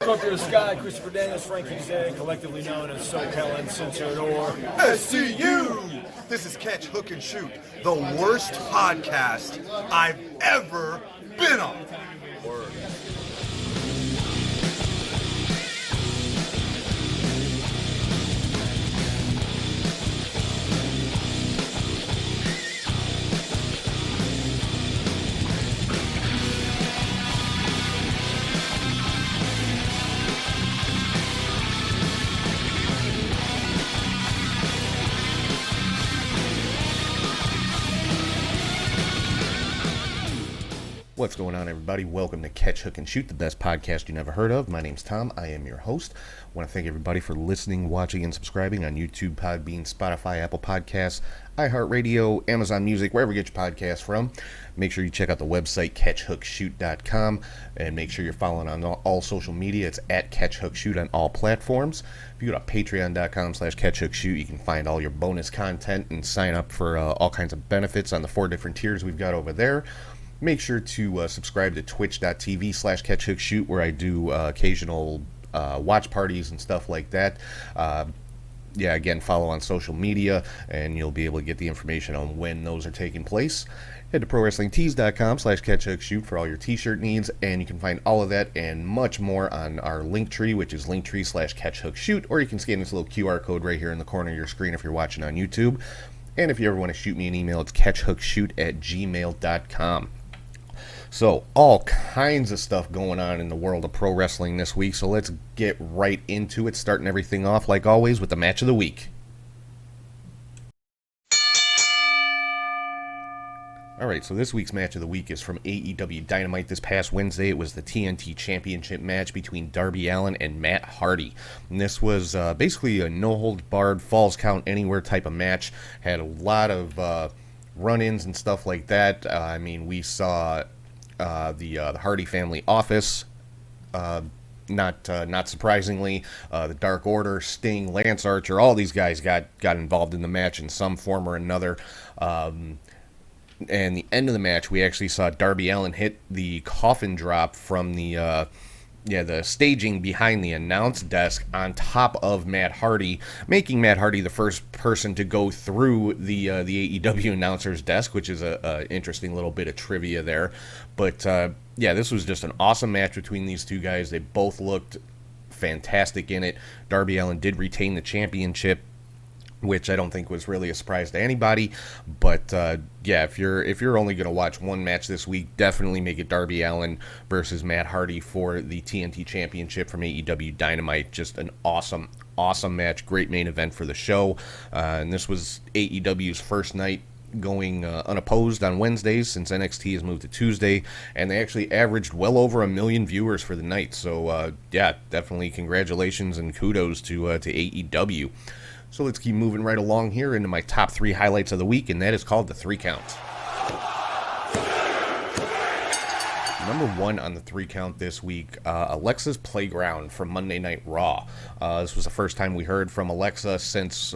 Scorpio Sky, Christopher Daniels, Frankie Zay, collectively known as SoCal Uncensored or SCU! This is Catch, Hook, and Shoot, the worst podcast I've ever been on. Word. What's going on, everybody? Welcome to Catch, Hook, and Shoot, the best podcast you never heard of. My name's Tom. I am your host. I want to thank everybody for listening, watching, and subscribing on YouTube, Podbean, Spotify, Apple Podcasts, iHeartRadio, Amazon Music, wherever you get your podcasts from. Make sure you check out the website, catchhookshoot.com, and make sure you're following on all social media. It's at catchhookshoot on all platforms. If you go to patreon.com/catchhookshoot, you can find all your bonus content and sign up for all kinds of benefits on the 4 different tiers we've got over there. Make sure to subscribe to twitch.tv/catchhookshoot, where I do occasional watch parties and stuff like that. Again, follow on social media, and you'll be able to get the information on when those are taking place. Head to prowrestlingtees.com/catchhookshoot for all your t-shirt needs, and you can find all of that and much more on our Linktree, which is linktree/catchhookshoot, or you can scan this little QR code right here in the corner of your screen if you're watching on YouTube. And if you ever want to shoot me an email, it's catchhookshoot@gmail.com. So, all kinds of stuff going on in the world of pro wrestling this week, so let's get right into it, starting everything off, like always, with the match of the week. Alright, so this week's match of the week is from AEW Dynamite. This past Wednesday, it was the TNT Championship match between Darby Allin and Matt Hardy. And this was basically a no-holds-barred, falls count anywhere type of match. Had a lot of run-ins and stuff like that. We saw the Hardy family office, not surprisingly, the Dark Order, Sting, Lance Archer, all these guys got involved in the match in some form or another. And the end of the match, we actually saw Darby Allin hit the coffin drop from the staging behind the announce desk on top of Matt Hardy, making Matt Hardy the first person to go through the AEW announcer's desk, which is a interesting little bit of trivia there. But this was just an awesome match between these two guys. They both looked fantastic in it. Darby Allin did retain the championship, which I don't think was really a surprise to anybody. But if you're only going to watch one match this week, definitely make it Darby Allin versus Matt Hardy for the TNT Championship from AEW Dynamite. Just an awesome match, great main event for the show. And this was AEW's first night going unopposed on Wednesdays since NXT has moved to Tuesday, and they actually averaged well over 1 million viewers for the night. So definitely congratulations and kudos to AEW. So let's keep moving right along here into my top 3 highlights of the week, and that is called the 3 count. Number 1 on the 3 count this week, Alexa's Playground from Monday Night Raw. This was the first time we heard from Alexa since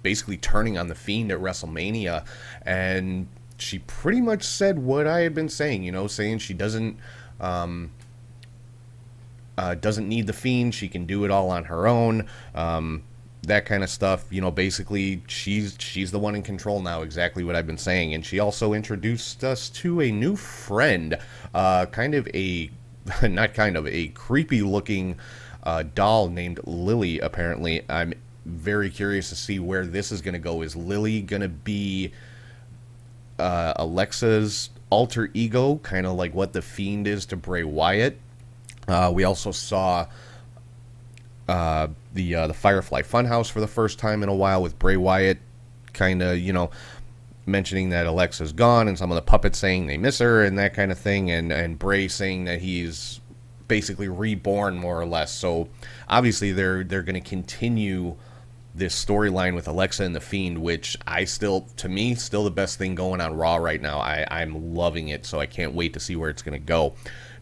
basically turning on The Fiend at WrestleMania, and she pretty much said what I had been saying, saying she doesn't need The Fiend, she can do it all on her own. That kind of stuff, basically she's the one in control now, exactly what I've been saying. And she also introduced us to a new friend, a creepy looking doll named Lily, apparently. I'm very curious to see where this is going to go. Is Lily going to be Alexa's alter ego, kind of like what the Fiend is to Bray Wyatt? We also saw the Firefly Funhouse for the first time in a while, with Bray Wyatt kind of, mentioning that Alexa's gone, and some of the puppets saying they miss her and that kind of thing, and Bray saying that he's basically reborn, more or less. So obviously they're going to continue this storyline with Alexa and the Fiend, which still the best thing going on Raw right now. I'm loving it, so I can't wait to see where it's going to go.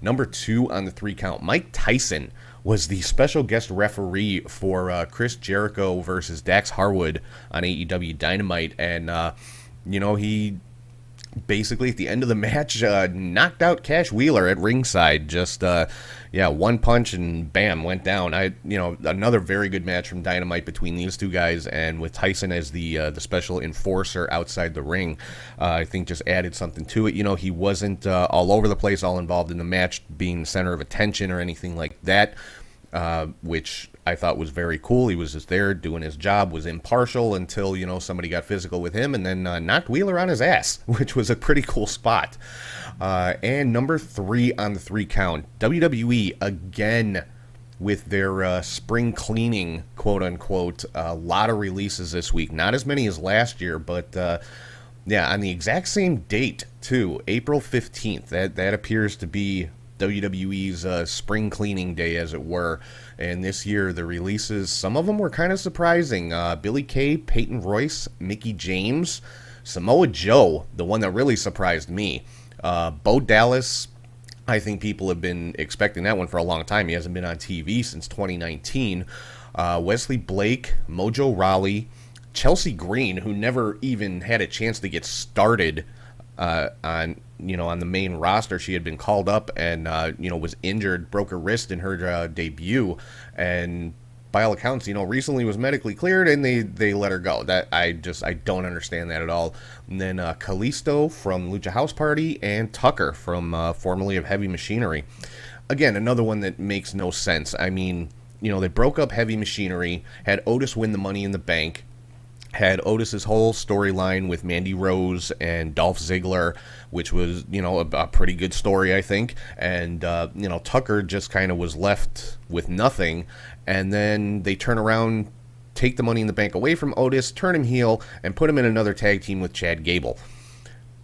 Number 2 on the 3 count, Mike Tyson was the special guest referee for Chris Jericho versus Dax Harwood on AEW Dynamite, and he basically at the end of the match knocked out Cash Wheeler at ringside, just Yeah, one punch and bam, went down. Another very good match from Dynamite between these two guys, and with Tyson as the special enforcer outside the ring, I think just added something to it. He wasn't all over the place, all involved in the match, being the center of attention or anything like that, which I thought was very cool. He was just there doing his job, was impartial until, somebody got physical with him and then knocked Wheeler on his ass, which was a pretty cool spot. And number 3 on the 3 count, WWE again with their spring cleaning, quote unquote, a lot of releases this week. Not as many as last year, but on the exact same date too, April 15th. That appears to be WWE's spring cleaning day, as it were. And this year, the releases, some of them were kind of surprising. Billie Kay, Peyton Royce, Mickie James, Samoa Joe, the one that really surprised me. Bo Dallas, I think people have been expecting that one for a long time. He hasn't been on TV since 2019. Wesley Blake, Mojo Rawley, Chelsea Green, who never even had a chance to get started on the main roster. She had been called up and was injured, broke her wrist in her debut, and by all accounts, recently was medically cleared, and they let her go. That I don't understand that at all. And then Kalisto from Lucha House Party, and Tucker from formerly of Heavy Machinery. Again, another one that makes no sense. I mean, they broke up Heavy Machinery, had Otis win the Money in the Bank, had Otis's whole storyline with Mandy Rose and Dolph Ziggler, which was, a pretty good story, I think. And, Tucker just kind of was left with nothing. And then they turn around, take the Money in the Bank away from Otis, turn him heel, and put him in another tag team with Chad Gable.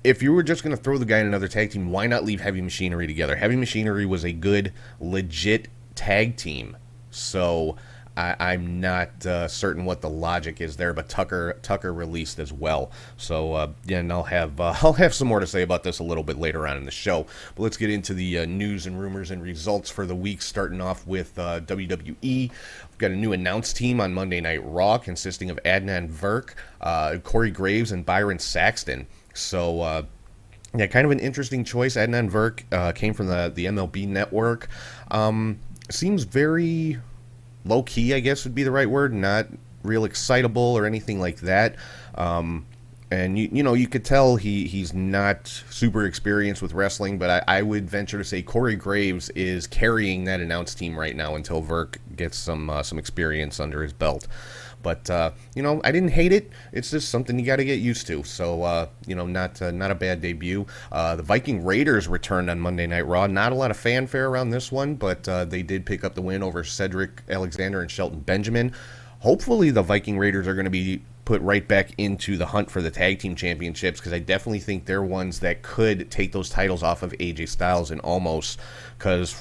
If you were just going to throw the guy in another tag team, why not leave Heavy Machinery together? Heavy Machinery was a good, legit tag team. So I'm not certain what the logic is there, but Tucker released as well. So and I'll have some more to say about this a little bit later on in the show. But let's get into the news and rumors and results for the week. Starting off with WWE, we've got a new announce team on Monday Night Raw consisting of Adnan Virk, Corey Graves, and Byron Saxton. So kind of an interesting choice. Adnan Virk came from the MLB Network. Seems very low-key, I guess would be the right word, not real excitable or anything like that. And you could tell he's not super experienced with wrestling, but I would venture to say Corey Graves is carrying that announce team right now until Virk gets some experience under his belt. But I didn't hate it. It's just something you got to get used to. So not a bad debut. The Viking Raiders returned on Monday Night Raw. Not a lot of fanfare around this one, but they did pick up the win over Cedric Alexander and Shelton Benjamin. Hopefully, the Viking Raiders are going to be put right back into the hunt for the tag team championships, because I definitely think they're ones that could take those titles off of AJ Styles and Omos, because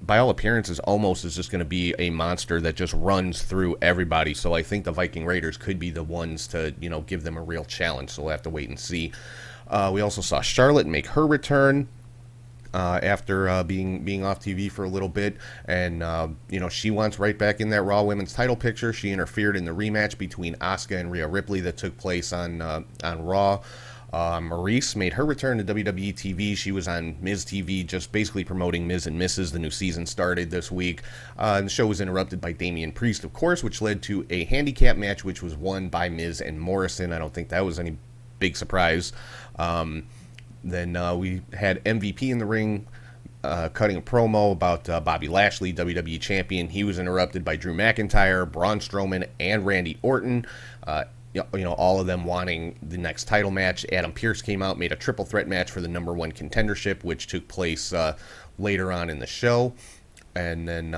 by all appearances, Omos is just going to be a monster that just runs through everybody. So I think the Viking Raiders could be the ones to, give them a real challenge. So we'll have to wait and see. We also saw Charlotte make her return after being off TV for a little bit. And, she wants right back in that Raw Women's title picture. She interfered in the rematch between Asuka and Rhea Ripley that took place on Raw. Maurice made her return to WWE TV. She was on Miz TV, just basically promoting Miz and Mrs. The new season started this week. And the show was interrupted by Damian Priest, of course, which led to a handicap match, which was won by Miz and Morrison. I don't think that was any big surprise. Then we had MVP in the ring, cutting a promo about Bobby Lashley, WWE Champion. He was interrupted by Drew McIntyre, Braun Strowman, and Randy Orton. All of them wanting the next title match. Adam Pearce came out, made a triple threat match for the number one contendership, which took place later on in the show. And then,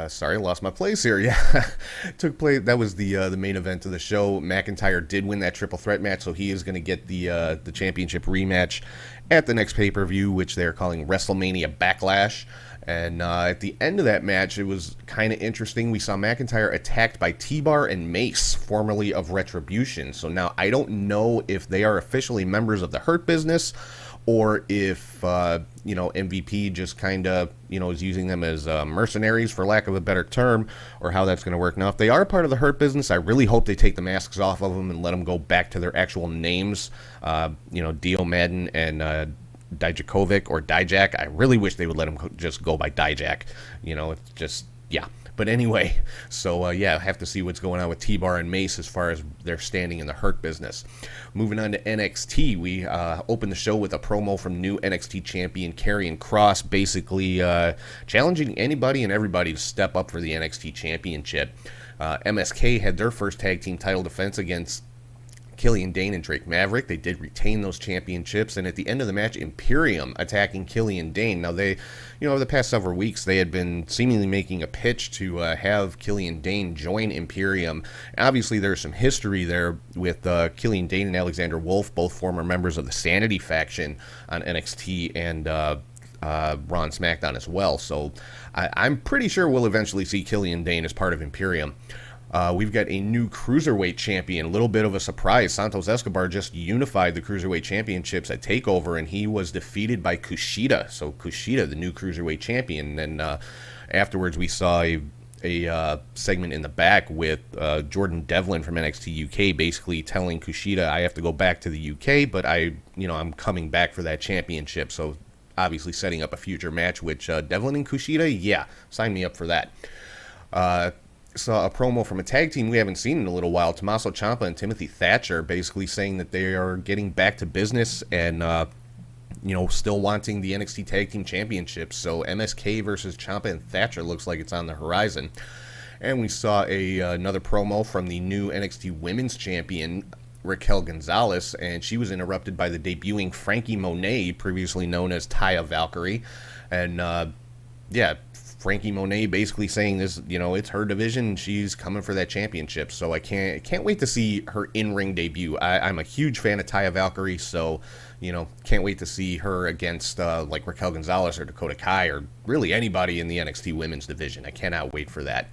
sorry, lost my place here. Yeah, took place. That was the main event of the show. McIntyre did win that triple threat match, so he is going to get the championship rematch at the next pay-per-view, which they're calling WrestleMania Backlash. And at the end of that match, it was kind of interesting. We saw McIntyre attacked by T-Bar and Mace, formerly of Retribution. So now I don't know if they are officially members of the Hurt Business, or if, MVP just kind of, is using them as mercenaries, for lack of a better term, or how that's going to work. Now, if they are part of the Hurt Business, I really hope they take the masks off of them and let them go back to their actual names. Dio Madden and Dijakovic or Dijak. I really wish they would let him just go by Dijak. It's just, yeah. But anyway, so yeah, have to see what's going on with T-Bar and Mace as far as their standing in the Hurt business. Moving on to NXT, we opened the show with a promo from new NXT champion Karrion Kross, basically challenging anybody and everybody to step up for the NXT championship. MSK had their first tag team title defense against Killian Dane and Drake Maverick. They did retain those championships, and at the end of the match, Imperium attacking Killian Dane. Now they, over the past several weeks, they had been seemingly making a pitch to have Killian Dane join Imperium. Obviously, there's some history there with Killian Dane and Alexander Wolf, both former members of the Sanity faction on NXT and Raw and SmackDown as well. So I'm pretty sure we'll eventually see Killian Dane as part of Imperium. We've got a new Cruiserweight champion, a little bit of a surprise. Santos Escobar just unified the Cruiserweight championships at TakeOver, and he was defeated by Kushida. So Kushida, the new Cruiserweight champion. And then afterwards we saw a segment in the back with Jordan Devlin from NXT UK basically telling Kushida, I have to go back to the UK, but I'm coming back for that championship. So obviously setting up a future match, which Devlin and Kushida, yeah, sign me up for that. Saw a promo from a tag team we haven't seen in a little while, Tommaso Ciampa and Timothy Thatcher, basically saying that they are getting back to business and, still wanting the NXT Tag Team Championships. So MSK versus Ciampa and Thatcher looks like it's on the horizon. And we saw another promo from the new NXT Women's Champion, Raquel Gonzalez, and she was interrupted by the debuting Frankie Monet, previously known as Taya Valkyrie. And, Frankie Monet basically saying this, it's her division. She's coming for that championship. So I can't wait to see her in-ring debut. I'm a huge fan of Taya Valkyrie, so, can't wait to see her against like Raquel Gonzalez or Dakota Kai or really anybody in the NXT women's division. I cannot wait for that.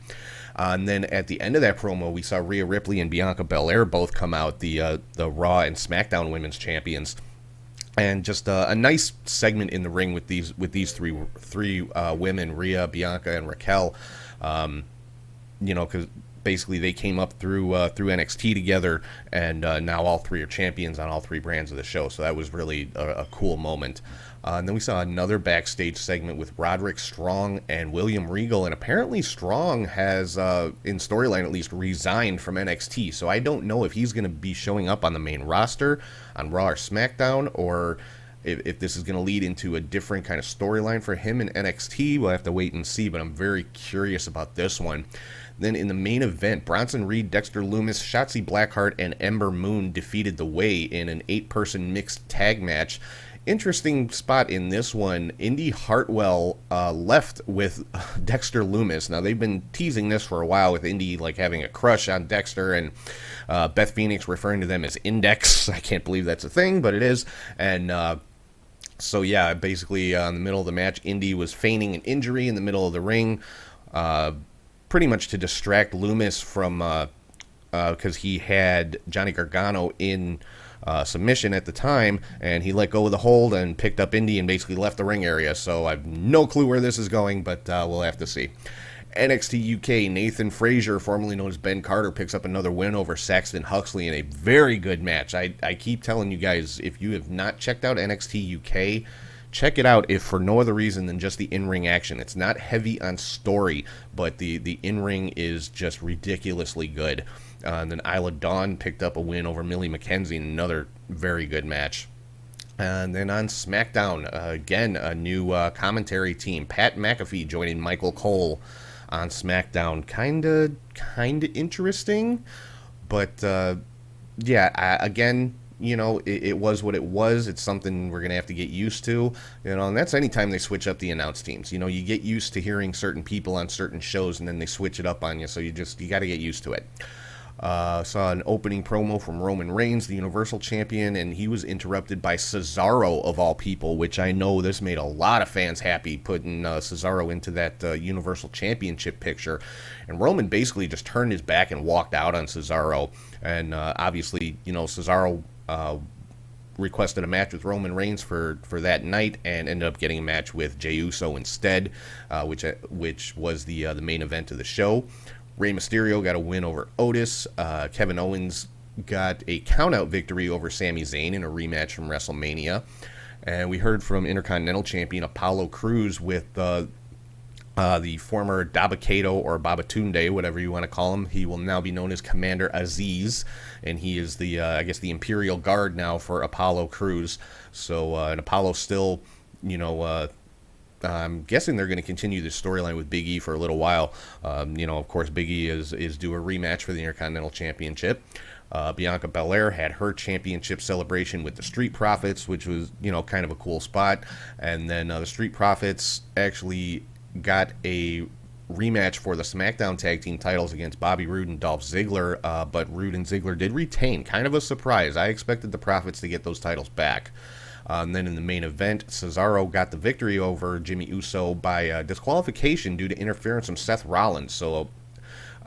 And then at the end of that promo, we saw Rhea Ripley and Bianca Belair both come out, the Raw and SmackDown women's champions. And just a nice segment in the ring with these three women, Rhea, Bianca, and Raquel. Because basically they came up through NXT together, and now all three are champions on all three brands of the show. So that was really a cool moment. And then we saw another backstage segment with Roderick Strong and William Regal, and apparently Strong has, in storyline at least, resigned from NXT. So I don't know if he's going to be showing up on the main roster on Raw or SmackDown, or if this is going to lead into a different kind of storyline for him in NXT. We'll have to wait and see, but I'm very curious about this one. Then in the main event, Bronson Reed, Dexter Lumis, Shotzi Blackheart, and Ember Moon defeated the Way in an 8-person mixed tag match. Interesting spot in this one, Indy Hartwell left with Dexter Lumis. Now, they've been teasing this for a while with Indy having a crush on Dexter, and Beth Phoenix referring to them as Index. I can't believe that's a thing, but it is. And so, yeah, basically in the middle of the match, Indy was feigning an injury in the middle of the ring, pretty much to distract Lumis from, because he had Johnny Gargano in submission at the time, and he let go of the hold and picked up Indy and basically left the ring area. So I have no clue where this is going, but we'll have to see. NXT UK, Nathan Frazier, formerly known as Ben Carter, picks up another win over Saxton Huxley in a very good match. I keep telling you guys, if you have not checked out NXT UK, check it out, if for no other reason than just the in-ring action. It's not heavy on story, but the in-ring is just ridiculously good. And then Isla Dawn picked up a win over Millie McKenzie in another very good match. And then on SmackDown, again, a new commentary team. Pat McAfee joining Michael Cole on SmackDown. Kind of interesting. But, again, it was what it was. It's something we're going to have to get used to. And that's anytime they switch up the announce teams. You get used to hearing certain people on certain shows, and then they switch it up on you. So you got to get used to it. Saw an opening promo from Roman Reigns, the Universal Champion, and he was interrupted by Cesaro, of all people, which I know this made a lot of fans happy, putting Cesaro into that Universal Championship picture. And Roman basically just turned his back and walked out on Cesaro. And obviously, Cesaro requested a match with Roman Reigns for that night, and ended up getting a match with Jey Uso instead, which was the main event of the show. Rey Mysterio got a win over Otis. Kevin Owens got a countout victory over Sami Zayn in a rematch from WrestleMania. And we heard from Intercontinental Champion Apollo Crews with the former Dabakato or Babatunde, whatever you want to call him. He will now be known as Commander Aziz, and he is the, I guess, the Imperial Guard now for Apollo Crews. So, and Apollo still, I'm guessing they're going to continue this storyline with Big E for a little while. Of course, Big E is due a rematch for the Intercontinental Championship. Bianca Belair had her championship celebration with the Street Profits, which was, kind of a cool spot. And then the Street Profits actually got a rematch for the Smackdown tag team titles against Bobby Roode and Dolph Ziggler, but Roode and Ziggler did retain. Kind of a surprise. I expected the Profits to get those titles back. And then in the main event, Cesaro got the victory over Jimmy Uso by disqualification due to interference from Seth Rollins. So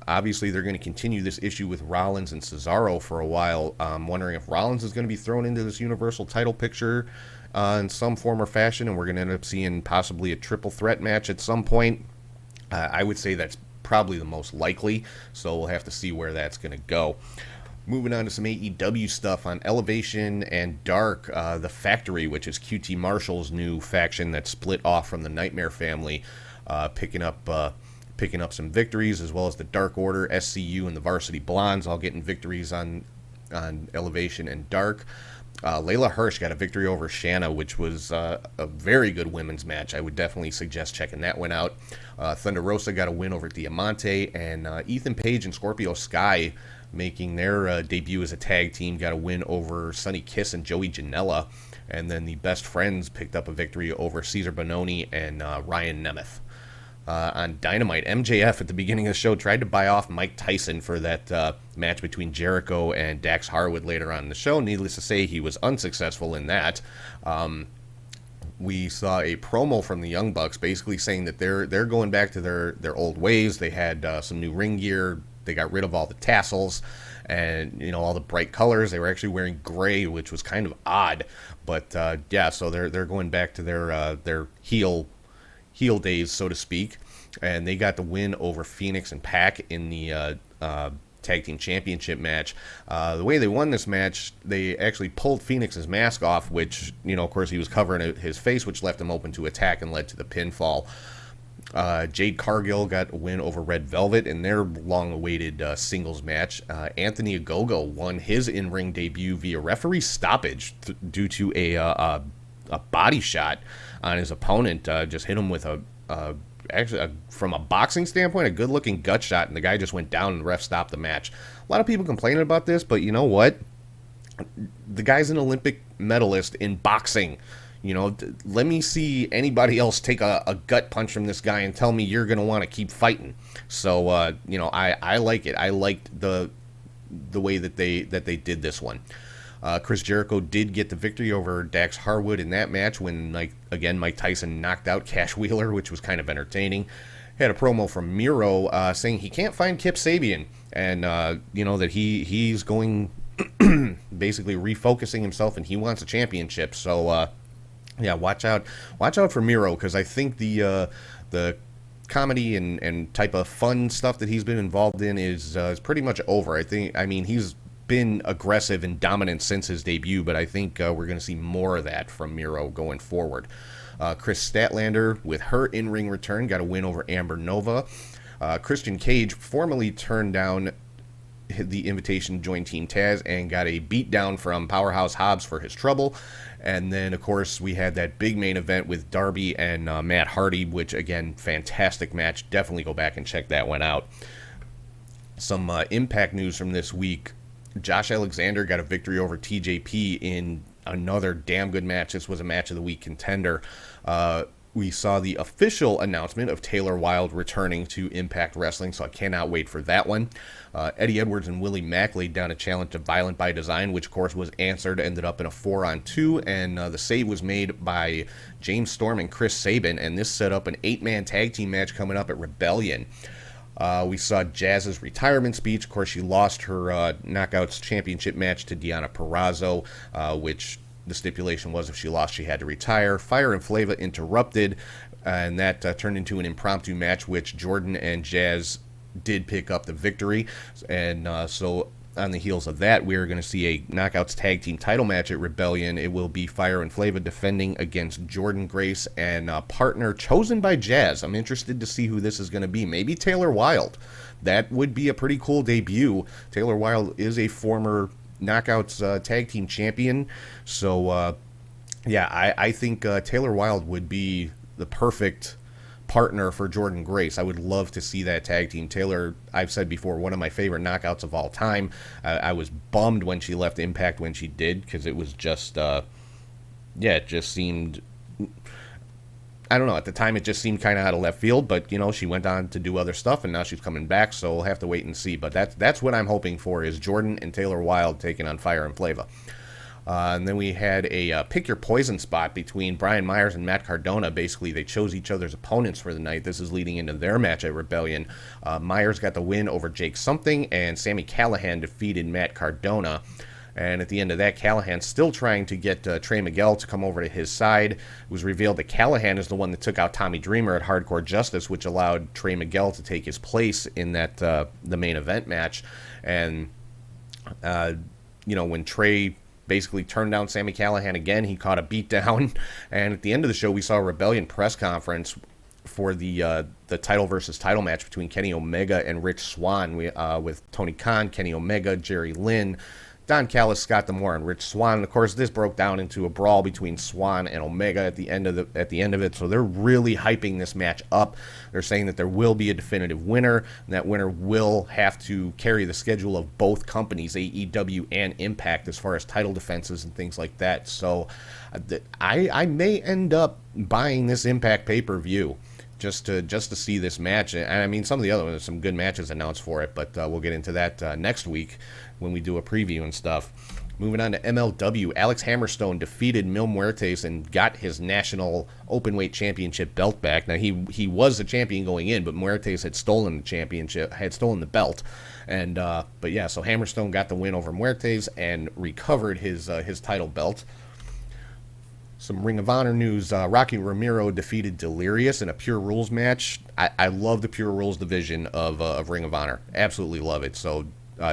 obviously they're going to continue this issue with Rollins and Cesaro for a while. I'm wondering if Rollins is going to be thrown into this Universal title picture in some form or fashion, and we're going to end up seeing possibly a triple threat match at some point. I would say that's probably the most likely, so we'll have to see where that's going to go. Moving on to some AEW stuff on Elevation and Dark, the Factory, which is QT Marshall's new faction that split off from the Nightmare family, picking up some victories, as well as the Dark Order, SCU, and the Varsity Blondes all getting victories on Elevation and Dark. Layla Hirsch got a victory over Shanna, which was a very good women's match. I would definitely suggest checking that one out. Thunder Rosa got a win over Diamante, and Ethan Page and Scorpio Sky, making their debut as a tag team, got a win over Sonny Kiss and Joey Janela. And then the Best Friends picked up a victory over Cesar Bononi and Ryan Nemeth. On Dynamite, MJF at the beginning of the show tried to buy off Mike Tyson for that match between Jericho and Dax Harwood later on in the show. Needless to say, he was unsuccessful in that. We saw a promo from the Young Bucks basically saying that they're going back to their old ways. They had some new ring gear. They got rid of all the tassels and all the bright colors. They were actually wearing gray, which was kind of odd. But so they're going back to their heel days, so to speak. And they got the win over Phoenix and Pac in the tag team championship match. The way they won this match, they actually pulled Phoenix's mask off, which of course he was covering his face, which left him open to attack and led to the pinfall. Jade Cargill got a win over Red Velvet in their long-awaited singles match. Anthony Ogogo won his in-ring debut via referee stoppage due to a body shot on his opponent. Just hit him with from a boxing standpoint, a good-looking gut shot, and the guy just went down and the ref stopped the match. A lot of people complaining about this, but you know what? The guy's an Olympic medalist in boxing. Let me see anybody else take a gut punch from this guy and tell me you're going to want to keep fighting. So, I like it. I liked the way that they did this one. Chris Jericho did get the victory over Dax Harwood in that match when, Mike Tyson knocked out Cash Wheeler, which was kind of entertaining. Had a promo from Miro saying he can't find Kip Sabian, and, that he's going basically refocusing himself and he wants a championship. So, watch out for Miro, because I think the comedy and type of fun stuff that he's been involved in is pretty much over. He's been aggressive and dominant since his debut, but I think we're going to see more of that from Miro going forward. Chris Statlander, with her in-ring return, got a win over Amber Nova. Christian Cage formally turned down the invitation to join Team Taz and got a beatdown from Powerhouse Hobbs for his trouble. And then, of course, we had that big main event with Darby and Matt Hardy, which, again, fantastic match. Definitely go back and check that one out. Some Impact news from this week. Josh Alexander got a victory over TJP in another damn good match. This was a match of the week contender. We saw the official announcement of Taylor Wilde returning to Impact Wrestling, so I cannot wait for that one. Eddie Edwards and Willie Mack laid down a challenge to Violent by Design, which, of course, was answered, ended up in a 4-on-2, and the save was made by James Storm and Chris Sabin, and this set up an 8-man tag team match coming up at Rebellion. We saw Jazz's retirement speech. Of course, she lost her Knockouts Championship match to Deonna Purrazzo, which the stipulation was if she lost, she had to retire. Fire and Flava interrupted, and that turned into an impromptu match, which Jordan and Jazz did pick up the victory. And so on the heels of that, we are going to see a Knockouts Tag Team title match at Rebellion. It will be Fire and Flava defending against Jordan Grace and a partner chosen by Jazz. I'm interested to see who this is going to be. Maybe Taylor Wilde. That would be a pretty cool debut. Taylor Wilde is a former Knockouts Tag Team champion. So, I think Taylor Wilde would be the perfect partner for Jordan Grace. I would love to see that tag team. Taylor, I've said before, one of my favorite knockouts of all time. I was bummed when she left Impact when she did, because it was just, it just seemed, I don't know, at the time it just seemed kind of out of left field, but, she went on to do other stuff, and now she's coming back, so we'll have to wait and see. But that's what I'm hoping for, is Jordan and Taylor Wilde taking on Fire and Flava. And then we had a pick your poison spot between Brian Myers and Matt Cardona. Basically, they chose each other's opponents for the night. This is leading into their match at Rebellion. Myers got the win over Jake Something, and Sami Callihan defeated Matt Cardona. And at the end of that, Callahan's still trying to get Trey Miguel to come over to his side. It was revealed that Callahan is the one that took out Tommy Dreamer at Hardcore Justice, which allowed Trey Miguel to take his place in that the main event match. And, when Trey basically turned down Sami Callihan again, he caught a beatdown. And at the end of the show, we saw a Rebellion press conference for the title versus title match between Kenny Omega and Rich Swann, with Tony Khan, Kenny Omega, Jerry Lynn, Don Callis, Scott D'Amore, and Rich Swann. And of course, this broke down into a brawl between Swann and Omega at the end of it. So they're really hyping this match up. They're saying that there will be a definitive winner, and that winner will have to carry the schedule of both companies, AEW and Impact, as far as title defenses and things like that. So I may end up buying this Impact pay-per-view just to see this match. And I mean, some of the other ones, some good matches announced for it, but we'll get into that next week when we do a preview and stuff. Moving on to MLW, Alex Hammerstone defeated Mil Muertes and got his national openweight championship belt back. Now, he was the champion going in, but Muertes had stolen the belt. And so Hammerstone got the win over Muertes and recovered his title belt. Some Ring of Honor news. Rocky Romero defeated Delirious in a Pure Rules match. I love the Pure Rules division of Ring of Honor. Absolutely love it. So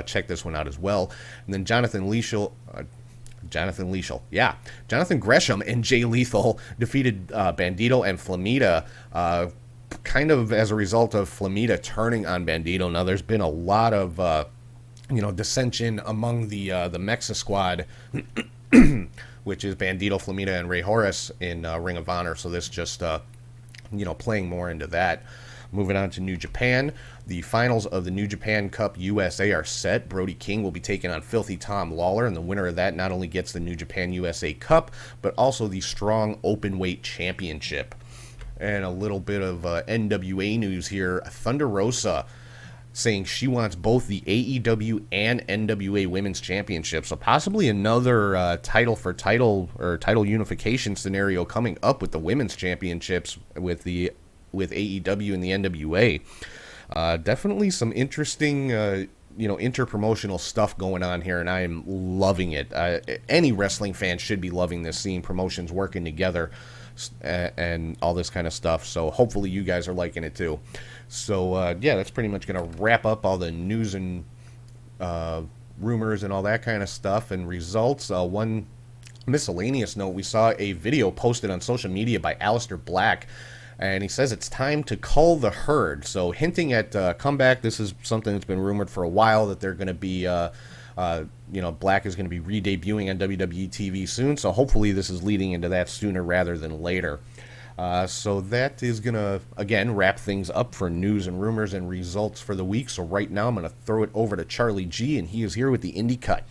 check this one out as well. And then Jonathan Gresham and Jay Lethal defeated Bandito and Flamita, kind of as a result of Flamita turning on Bandito. Now, there's been a lot of dissension among the Mexa squad, which is Bandito, Flamita, and Rey Horus in Ring of Honor. So this just playing more into that. Moving on to New Japan. The finals of the New Japan Cup USA are set. Brody King will be taking on Filthy Tom Lawler, and the winner of that not only gets the New Japan USA Cup, but also the Strong Openweight Championship. And a little bit of NWA news here. Thunder Rosa saying she wants both the AEW and NWA Women's Championship. So possibly another title unification scenario coming up with the Women's Championships with AEW and the NWA. Definitely some interesting, interpromotional stuff going on here, and I am loving it. Any wrestling fan should be loving this, seeing promotions working together and all this kind of stuff. So hopefully you guys are liking it too. So that's pretty much going to wrap up all the news and rumors and all that kind of stuff and results. One miscellaneous note: we saw a video posted on social media by Aleister Black. And he says it's time to cull the herd. So hinting at comeback. This is something that's been rumored for a while, that they're going to be, Black is going to be re-debuting on WWE TV soon. So hopefully this is leading into that sooner rather than later. So that is going to, again, wrap things up for news and rumors and results for the week. So right now I'm going to throw it over to Charlie G, and he is here with the Indie Cut.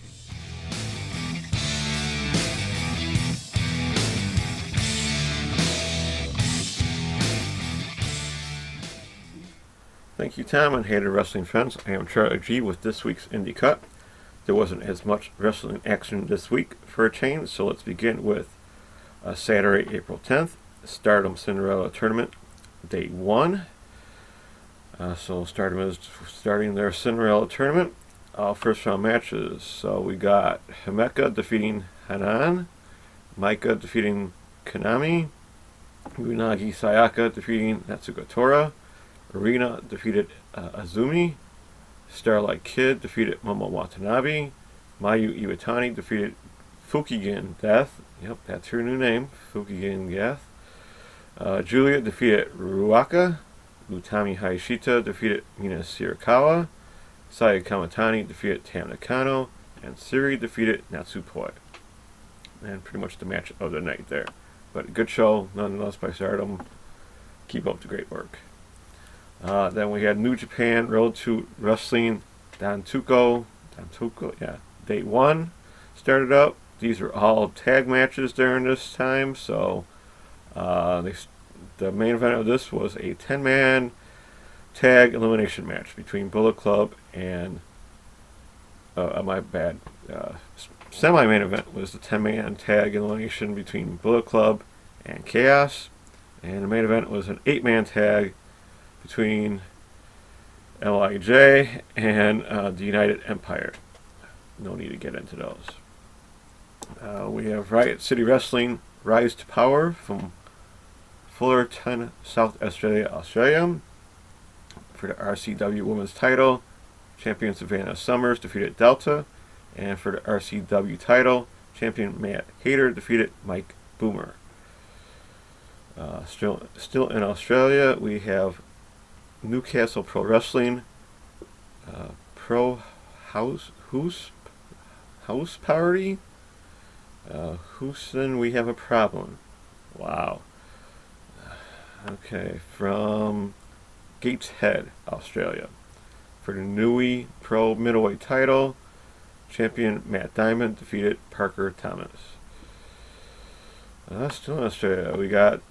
Thank you, Tom, and hey to wrestling fans. I am Charlie G with this week's Indie Cut. There wasn't as much wrestling action this week for a change, so let's begin with Saturday, April 10th, Stardom Cinderella Tournament, Day 1. So Stardom is starting their Cinderella Tournament. First round matches. So we got Himeka defeating Hanan, Maika defeating Konami, Unagi Sayaka defeating Natsuko Tora, Arena defeated Azumi, Starlight Kid defeated Momo Watanabe. Mayu Iwatani defeated Fukigen Death. Yep, that's her new name, Fukigen Death. Julia defeated Ruaka. Utami Hayashita defeated Mina Shirakawa. Saya Kamatani defeated Tam Nakano. And Siri defeated Natsupoi. And pretty much the match of the night there. But a good show, nonetheless, by Stardom. Keep up the great work. Then we had New Japan Road to Wrestling Dantuko, Day 1 started up. These are all tag matches during this time, so the main event of this was a 10-man tag elimination match between Bullet Club and semi-main event was the 10-man tag elimination between Bullet Club and Chaos, and the main event was an 8-man tag between LIJ and the United Empire. No need to get into those. We have Riot City Wrestling Rise to Power from Fullerton, South Australia, Australia. For the RCW Women's title, champion Savannah Summers defeated Delta. And for the RCW title, champion Matt Hayter defeated Mike Boomer. Still in Australia, we have Newcastle Pro Wrestling Pro House Party. Houston, we have a problem. Wow. Okay, from Gateshead, Australia. For the Nui Pro Middleweight title, champion Matt Diamond defeated Parker Thomas. Still in Australia, we got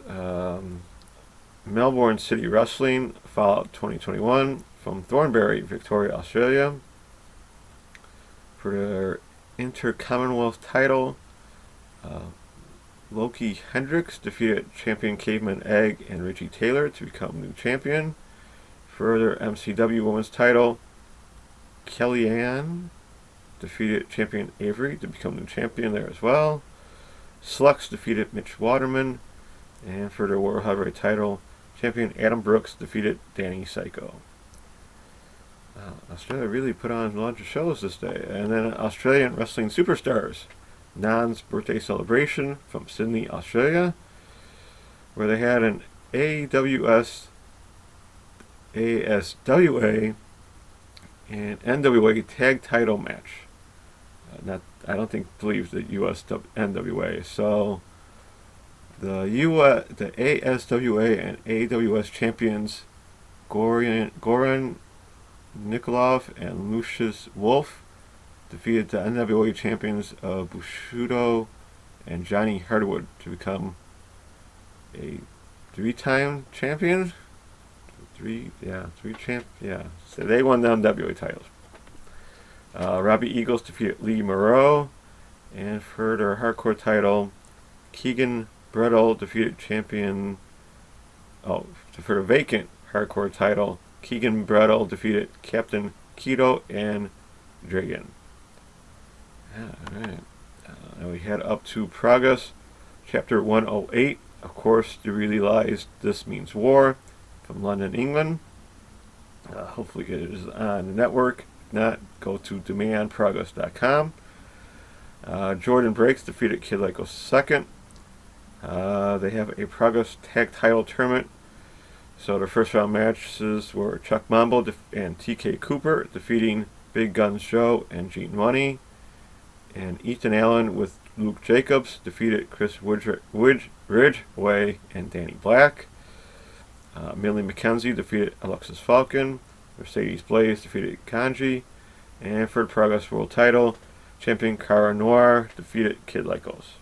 Melbourne City Wrestling Fallout 2021 from Thornbury, Victoria, Australia. For their Inter-Commonwealth title, Loki Hendricks defeated champion Caveman Egg and Richie Taylor to become new champion. For their MCW Women's title, Kellyanne defeated champion Avery to become new champion there as well. Slux defeated Mitch Waterman. And for their World Heavyweight title, champion Adam Brooks defeated Danny Psycho. Australia really put on a lot of shows this day. And then Australian Wrestling Superstars, Nan's birthday celebration from Sydney, Australia, where they had an ASWA, and NWA tag title match. I don't believe the US NWA. So the ASWA and AWS champions Goran Nikolov and Lucius Wolf defeated the NWA champions of Bushido and Johnny Hardwood to become a 3-time champion. So they won the NWA titles. Robbie Eagles defeated Lee Moreau, and for their hardcore title, Keegan Brettle defeated champion. For the vacant hardcore title, Keegan Brettle defeated Captain Keto and Dragon. Alright. And we head up to Progress, Chapter 108. Of course, the really lies This Means War from London, England. Hopefully it is on the network. If not, go to demandprogress.com. Jordan Breaks defeated Kid Lyko second. They have a Progress Tag Title Tournament. So the first round matches were Chuck Mambo and TK Cooper defeating Big Guns Joe and Gene Money. And Ethan Allen with Luke Jacobs defeated Chris Ridgway and Danny Black. Millie McKenzie defeated Alexis Falcon. Mercedes Blaze defeated Kanji. And for the Progress World title, champion Cara Noir defeated Kid Lycos.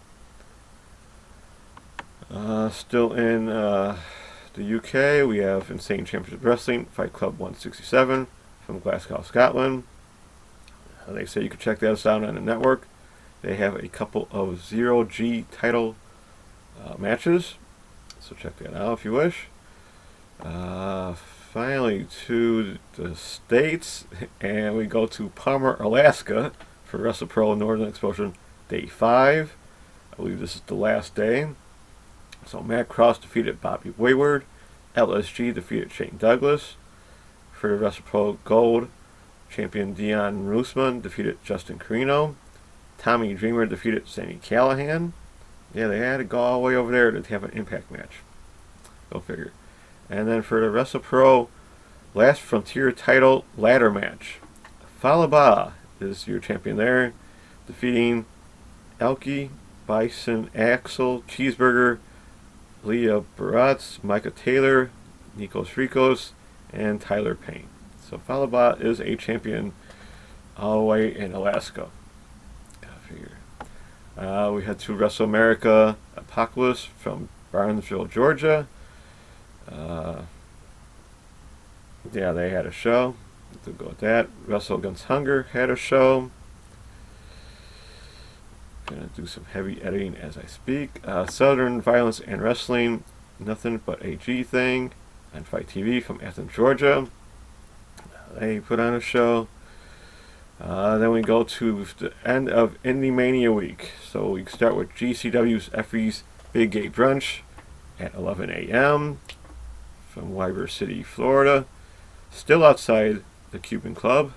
Still in the UK, we have Insane Championship Wrestling, Fight Club 167 from Glasgow, Scotland. They say you can check that out on the network. They have a couple of 0G title matches, so check that out if you wish. Finally to the States, and we go to Powerrr, Alaska for WrestlePro Northern Exposure Day 5. I believe this is the last day. So Matt Cross defeated Bobby Wayward. LSG defeated Shane Douglas. For the WrestlePro Gold, champion Dion Roosman defeated Justin Carino. Tommy Dreamer defeated Sami Callihan. Yeah, they had to go all the way over there to have an Impact match. Go figure. And then for the WrestlePro Last Frontier title ladder match, Falaba is your champion there, defeating Elkie, Bison, Axel, Cheeseburger, Leah Baratz, Micah Taylor, Nikos Ricos, and Tyler Payne. So Falaba is a champion all the way in Alaska. I figure. We had two Wrestle America Apocalypse from Barnesville, Georgia. Yeah, they had a show. To go with that. Wrestle Against Hunger had a show. Gonna do some heavy editing as I speak. Southern Violence and Wrestling, Nothing But a G Thing on Fight TV from Athens, Georgia. They put on a show. Then we go to the end of Indie Mania week. So we start with GCW's Effie's Big Gay Brunch at 11 a.m. from Ybor City, Florida. Still outside the Cuban Club.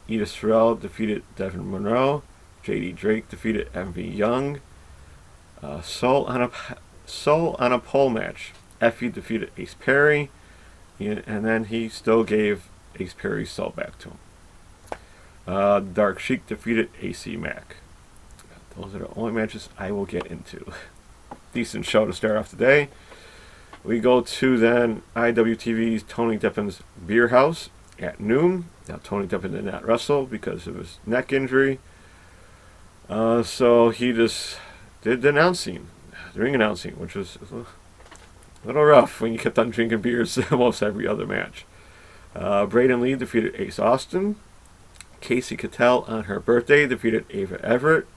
Edith Sorrell defeated Devin Monroe. J.D. Drake defeated MV Young. Soul on a pole match. Effie defeated Ace Perry. And then he still gave Ace Perry's soul back to him. Dark Sheik defeated AC Mack. Those are the only matches I will get into. Decent show to start off the day. We go to then IWTV's Tony Deppin's Beer House at noon. Now Tony Deppin did not wrestle because of his neck injury. So he just did the announcing, the ring announcing, which was a little rough when you kept on drinking beers almost every other match. Braden Lee defeated Ace Austin. Casey Cattell on her birthday defeated Ava Everett.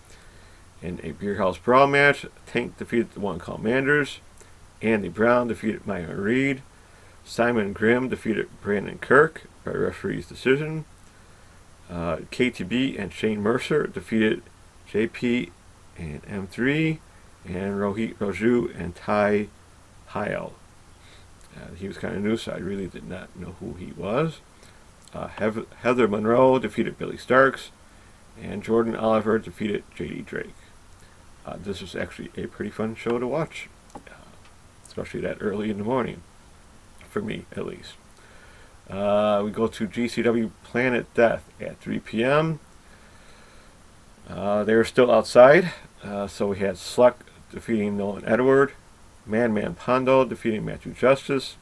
In a Beer House Brawl match, Tank defeated the one called Manders. Andy Brown defeated Maya Reed. Simon Grimm defeated Brandon Kirk by referee's decision. KTB and Shane Mercer defeated JP and M3. And Rohit Raju and Ty Hyel. He was kind of new, so I really did not know who he was. Heather Monroe defeated Billy Starks. And Jordan Oliver defeated JD Drake. This was actually a pretty fun show to watch. Especially that early in the morning. For me, at least. We go to GCW Planet Death at 3 p.m. They were still outside. So we had Sluck defeating Nolan Edward. Madman Pondo defeating Matthew Justice.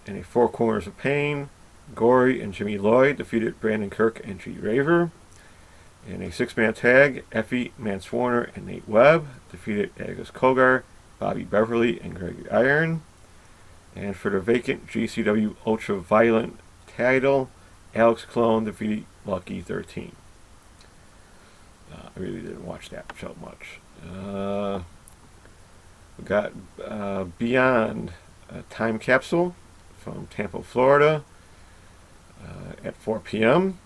In a Four Corners of Pain, Gory and Jimmy Lloyd defeated Brandon Kirk and G. Raver. In a six-man tag, Effie Manswarner and Nate Webb defeated Agus Kogar, Bobby Beverly, and Gregory Iron. And for the vacant GCW Ultra Violent title, Alex Clone defeated Lucky 13. I really didn't watch that show much. We got Beyond Time Capsule from Tampa, Florida at 4 p.m.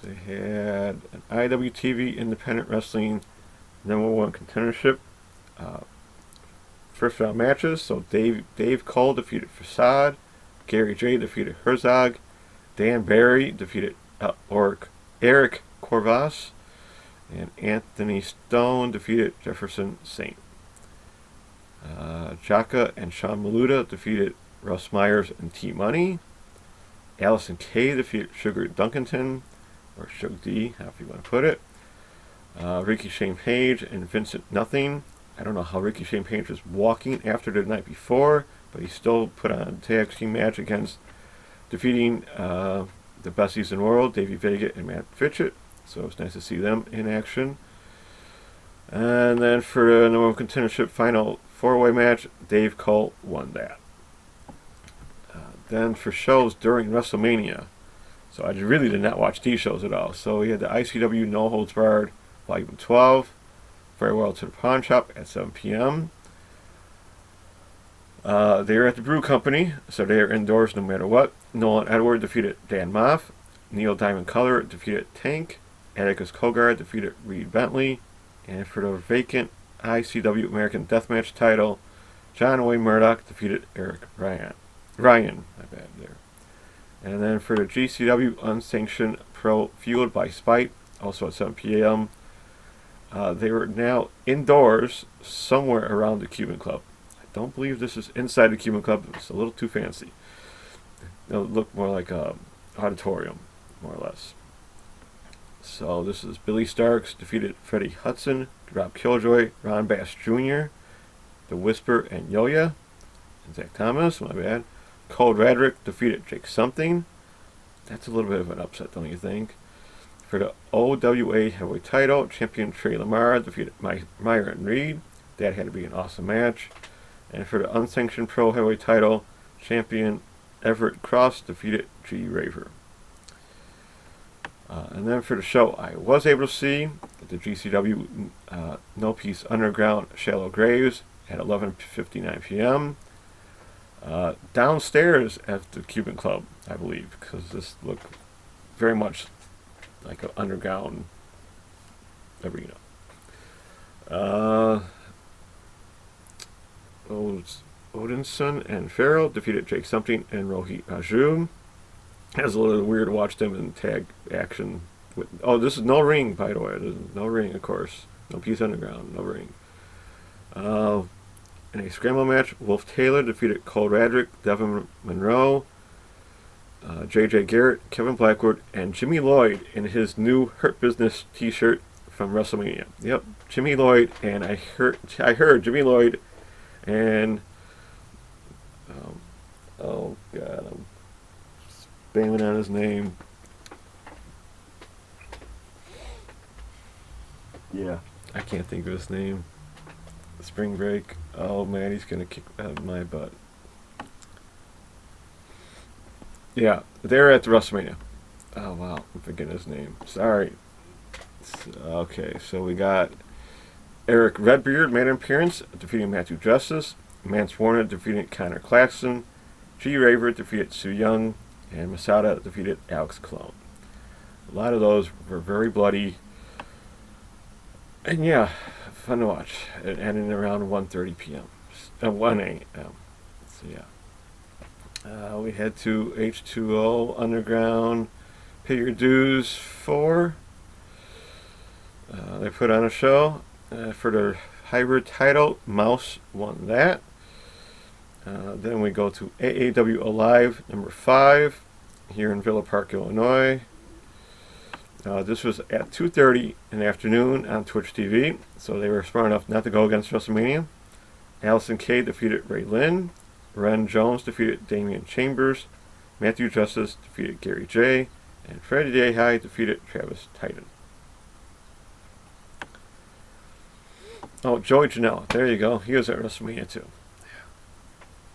They had an IWTV Independent Wrestling #1 contendership. First round matches. So Dave Cole defeated Facade. Gary J defeated Herzog. Dan Barry defeated Eric Corvas. And Anthony Stone defeated Jefferson Saint. Jaka and Sean Maluda defeated Russ Myers and T Money. Allison Kay defeated Sugar Duncanton, or Shug D, however you want to put it. Ricky Shane Page and Vincent Nothing. I don't know how Ricky Shane Page was walking after the night before, but he still put on a tag team match against defeating the besties in the world, Davey Vega and Matt Fitchett. So it was nice to see them in action. And then for the #1 contendership final four-way match, Dave Cole won that. Then for shows during WrestleMania, so I really did not watch these shows at all. So we had the ICW No Holds Barred Volume 12, Farewell to the Pawn Shop at 7 p.m. They were at the Brew Company, so they are indoors no matter what. Nolan Edward defeated Dan Moff. Neil Diamond Color defeated Tank. Atticus Kogar defeated Reed Bentley. And for the vacant ICW American Deathmatch title, John Wayne Murdoch defeated Eric Ryan, my bad there. And then for the GCW Unsanctioned Pro Fueled by Spite, also at 7 p.m., they were now indoors somewhere around the Cuban Club. I don't believe this is inside the Cuban Club. It's a little too fancy. It'll look more like a auditorium, more or less. So this is Billy Starks defeated Freddie Hudson, Rob Killjoy, Ron Bass Jr., The Whisper, and Yo-Ya. And Zach Thomas, my bad. Cole Radrick defeated Jake Something. That's a little bit of an upset, don't you think? For the OWA Heavyweight title, champion Trey Lamar defeated Myron Reed. That had to be an awesome match. And for the Unsanctioned Pro Heavyweight title, champion Everett Cross defeated G. Raver. And then for the show, I was able to see the GCW No Peace Underground Shallow Graves at 11:59 p.m. Downstairs at the Cuban Club, I believe, because this looked very much like an underground arena. Odinson and Farrell defeated Jake Something and Rohit Raju. It was a little weird to watch them in tag action. This is no ring, by the way. There's no ring, of course. No Peace Underground, no ring. In a scramble match, Wolf Taylor defeated Cole Radrick, Devin Monroe, J.J. Garrett, Kevin Blackwood, and Jimmy Lloyd in his new Hurt Business t-shirt from WrestleMania. Yep, Jimmy Lloyd, and I heard Jimmy Lloyd and oh god, I'm spamming on his name. Yeah, I can't think of his name. Spring Break. Oh man, he's gonna kick my butt. Yeah, they're at the WrestleMania. Oh wow, I'm forgetting his name. Sorry. Okay, so we got Eric Redbeard made an appearance, defeating Matthew Justice. Mance Warner defeated Connor Claxton. G. Raver defeated Sue Young. And Masada defeated Alex Clone. A lot of those were very bloody. And yeah, fun to watch. It ended around 1:30 p.m. 1 a.m. So yeah. We head to H2O Underground. Pay Your Dues 4. They put on a show for their hybrid title. Mouse won that. Then we go to AAW Alive number 5 here in Villa Park, Illinois. This was at 2:30 in the afternoon on Twitch TV, so they were smart enough not to go against WrestleMania. Allison Kay defeated Ray Lynn. Ren Jones defeated Damian Chambers. Matthew Justice defeated Gary J. And Freddie Day High defeated Travis Titan. Oh, Joey Janela. There you go. He was at WrestleMania too.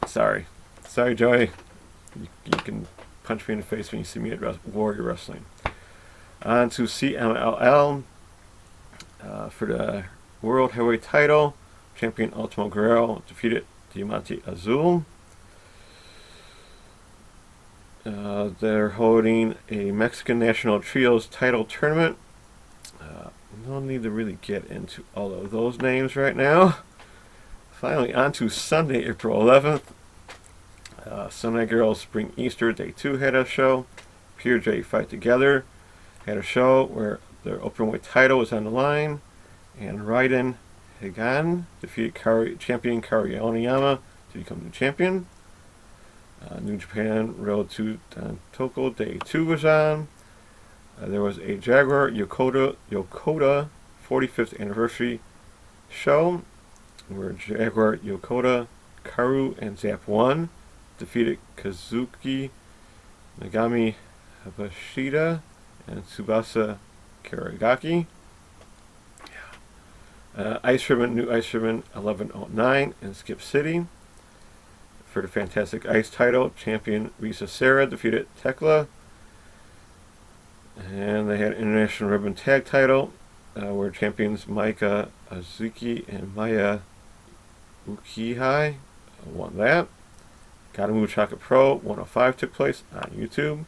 Sorry, Joey. You can punch me in the face when you see me at Warrior Wrestling. On to CMLL for the World Heavyweight title. Champion Ultimo Guerrero defeated Diamante Azul. They're holding a Mexican National Trios title tournament. No need to really get into all of those names right now. Finally, on to Sunday, April 11th. Sunday Girls Spring Easter Day 2 had a show. Pure J Fight Together had a show where their openweight title was on the line. And Raiden Hagan defeated champion Kari Oniyama to become the champion. New Japan Road to Toko Day 2 was on. There was a Jaguar Yokota 45th anniversary show where Jaguar Yokota, Karu, and Zap 1 defeated Kazuki Nagami Habashida and Tsubasa Karagaki. Ice Ribbon, New Ice Ribbon 1109 in Skip City. For the Fantastic Ice title, champion Risa Serra defeated Tekla. And they had International Ribbon Tag title, where champions Maika Azuki and Maya Ukihai won that. Katamu Chaka Pro 105 took place on YouTube.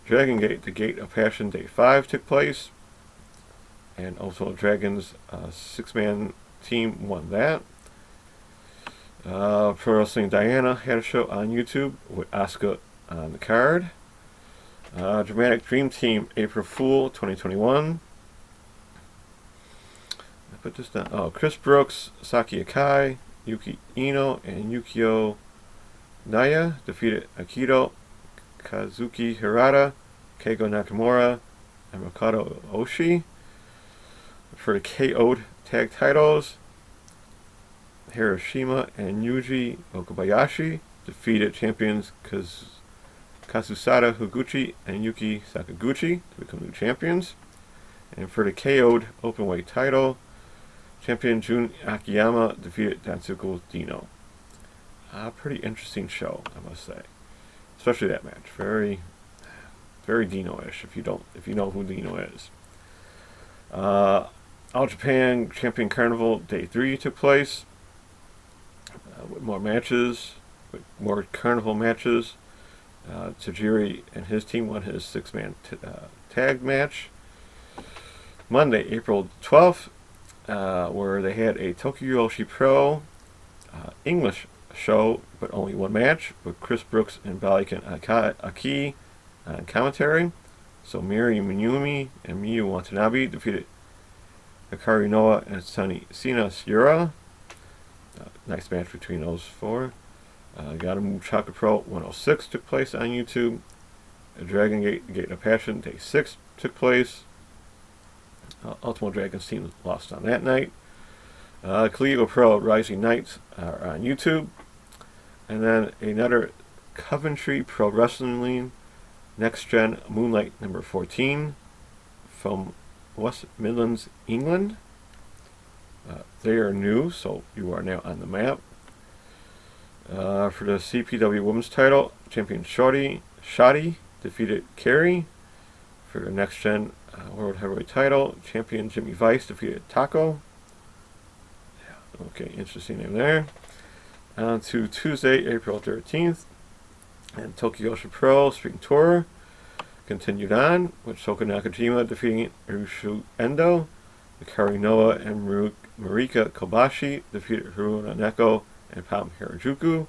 Dragon Gate, the Gate of Passion Day 5 took place. And also Dragon's 6-man team won that. Pro Wrestling Diana had a show on YouTube with Asuka on the card. Dramatic Dream Team April Fool 2021. I put this down. Oh, Chris Brooks, Saki Akai, Yuki Ino, and Yukio Naya defeated Akito, Kazuki Hirata, Keigo Nakamura, and Makoto Oshii. For the KO'd tag titles, Hiroshima and Yuji Okabayashi defeated champions Kasusada Higuchi and Yuki Sakaguchi to become new champions. And for the KO'd openweight title, champion Jun Akiyama defeated Datsuko Dino. Pretty interesting show, I must say. Especially that match. Very, very Dino-ish if you know who Dino is. All Japan Champion Carnival Day 3 took place. With more matches, with more Carnival matches. Tajiri and his team won his 6-man tag match. Monday, April 12th, where they had a Tokyo Yoshi Pro English show, but only one match, with Chris Brooks and Balikan Aki on commentary. So Miri Minumi and Miyu Watanabe defeated Hikaru Noah and Sunny Sina Sura. Nice match between those four. Gadamu Chaka Pro 106 took place on YouTube. Dragon Gate of Passion Day 6 took place. Ultimo Dragons team lost on that night. Kaligo Pro Rising Knights are on YouTube. And then another Coventry Pro Wrestling League Next Gen Moonlight number 14 from West Midlands, England. They are new, so you are now on the map. For the CPW Women's title, champion Shotty defeated Carrie. For the Next Gen World Heavyweight title, champion Jimmy Vice defeated Taco. Yeah, okay, interesting name there. On to Tuesday, April 13th, and Tokyo Yoshi Pro Spring Tour continued on with Shoko Nakajima defeating Urushu Endo. Hikaru Noah and Marika Kobashi defeated Haruna Neko and Pam Harajuku.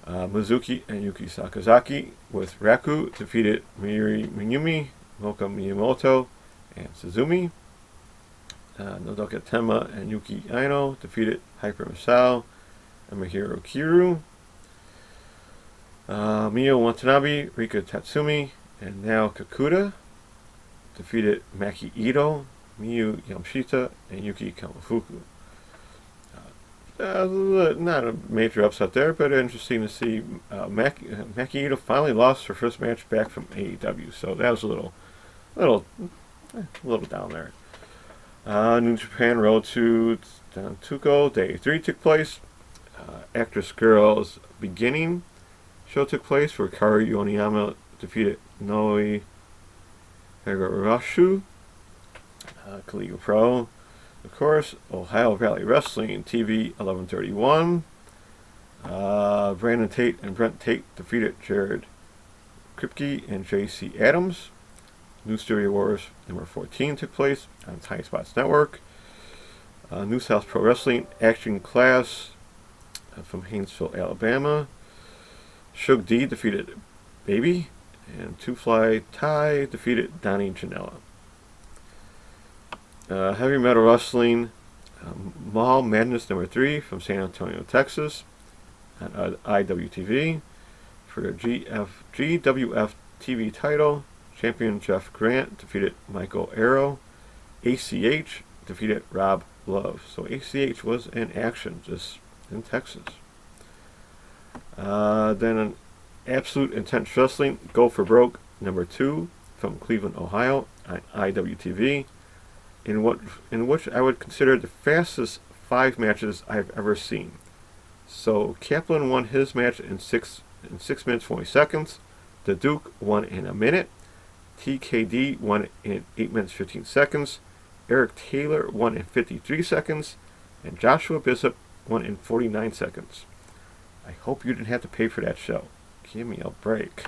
Mizuki and Yuki Sakazaki with Raku defeated Miri Minumi, Moka Miyamoto, and Suzumi. Nodoka Tenma and Yuki Aino defeated Hyper Misao and Mahiro Kiru. Miyo Watanabe, Rika Tatsumi, and Nao Kakuta defeated Maki Ito, Miyu Yamashita, and Yuki Kamafuku. Not a major upset there, but interesting to see Maki Ito finally lost her first match back from AEW, so that was a little down there. New Japan Road to Dantuko Day 3 took place. Actress Girls Beginning show took place where Karu Yoniyama defeated Noi Higurashu. Kaligo Pro, of course, Ohio Valley Wrestling TV 1131. Brandon Tate and Brent Tate defeated Jared Kripke and J.C. Adams. New Studio Wars number 14 took place on High Spots Network. New South Pro Wrestling Action Class from Haynesville, Alabama. Shug D defeated Baby, and Two Fly Ty defeated Donnie Janela. Heavy Metal Wrestling Mall Madness number 3 from San Antonio, Texas on IWTV. For the GWF TV title, champion Jeff Grant defeated Michael Arrow. ACH defeated Rob Love. So ACH was in action just in Texas. Then an Absolute Intense Wrestling Go for Broke number 2 from Cleveland, Ohio on IWTV. In which I would consider the fastest 5 matches I've ever seen. So Kaplan won his match in 6 minutes 20 seconds. The Duke won in a minute. TKD won in 8 minutes 15 seconds. Eric Taylor won in 53 seconds. And Joshua Bishop won in 49 seconds. I hope you didn't have to pay for that show. Give me a break.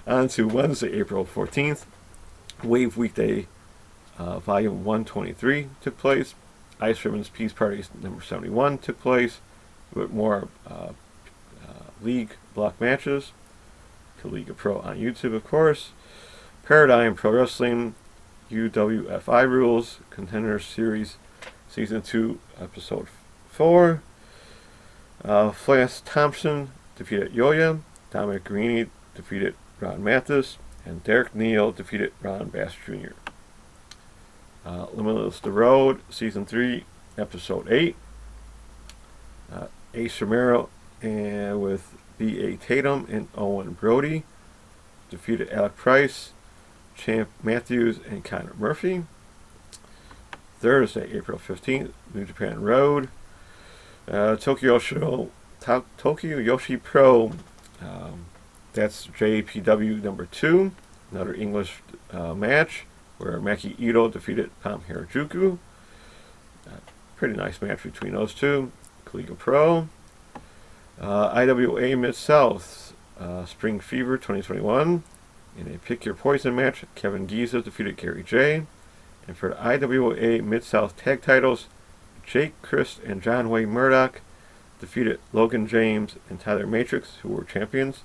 On to Wednesday, April 14th. Wave Weekday Volume 123 took place Ice Ribbons Peace Parties number 71 took place with more league block matches. To League of Pro on YouTube, of course. Paradigm Pro Wrestling, UWFI Rules, Contender Series, Season 2, Episode 4. Flash Thompson defeated Yoya. Dominic Guarini defeated Ron Mathis. And Derek Neal defeated Ron Bass Jr. Limitless The Road, Season 3, Episode 8. Ace Romero and with B.A. Tatum and Owen Brody defeated Alec Price, Champ Matthews, and Connor Murphy. Thursday, April 15th, New Japan Road. Tokyo Yoshi Pro. That's JPW number 2. Another English match where Maki Ito defeated Pam Harajuku. Pretty nice match between those two. League of Pro. IWA Mid-South Spring Fever 2021. In a Pick Your Poison match, Kevin Giza defeated Gary J. And for the IWA Mid-South Tag Titles, Jake Christ and John Wayne Murdoch defeated Logan James and Tyler Matrix, who were champions.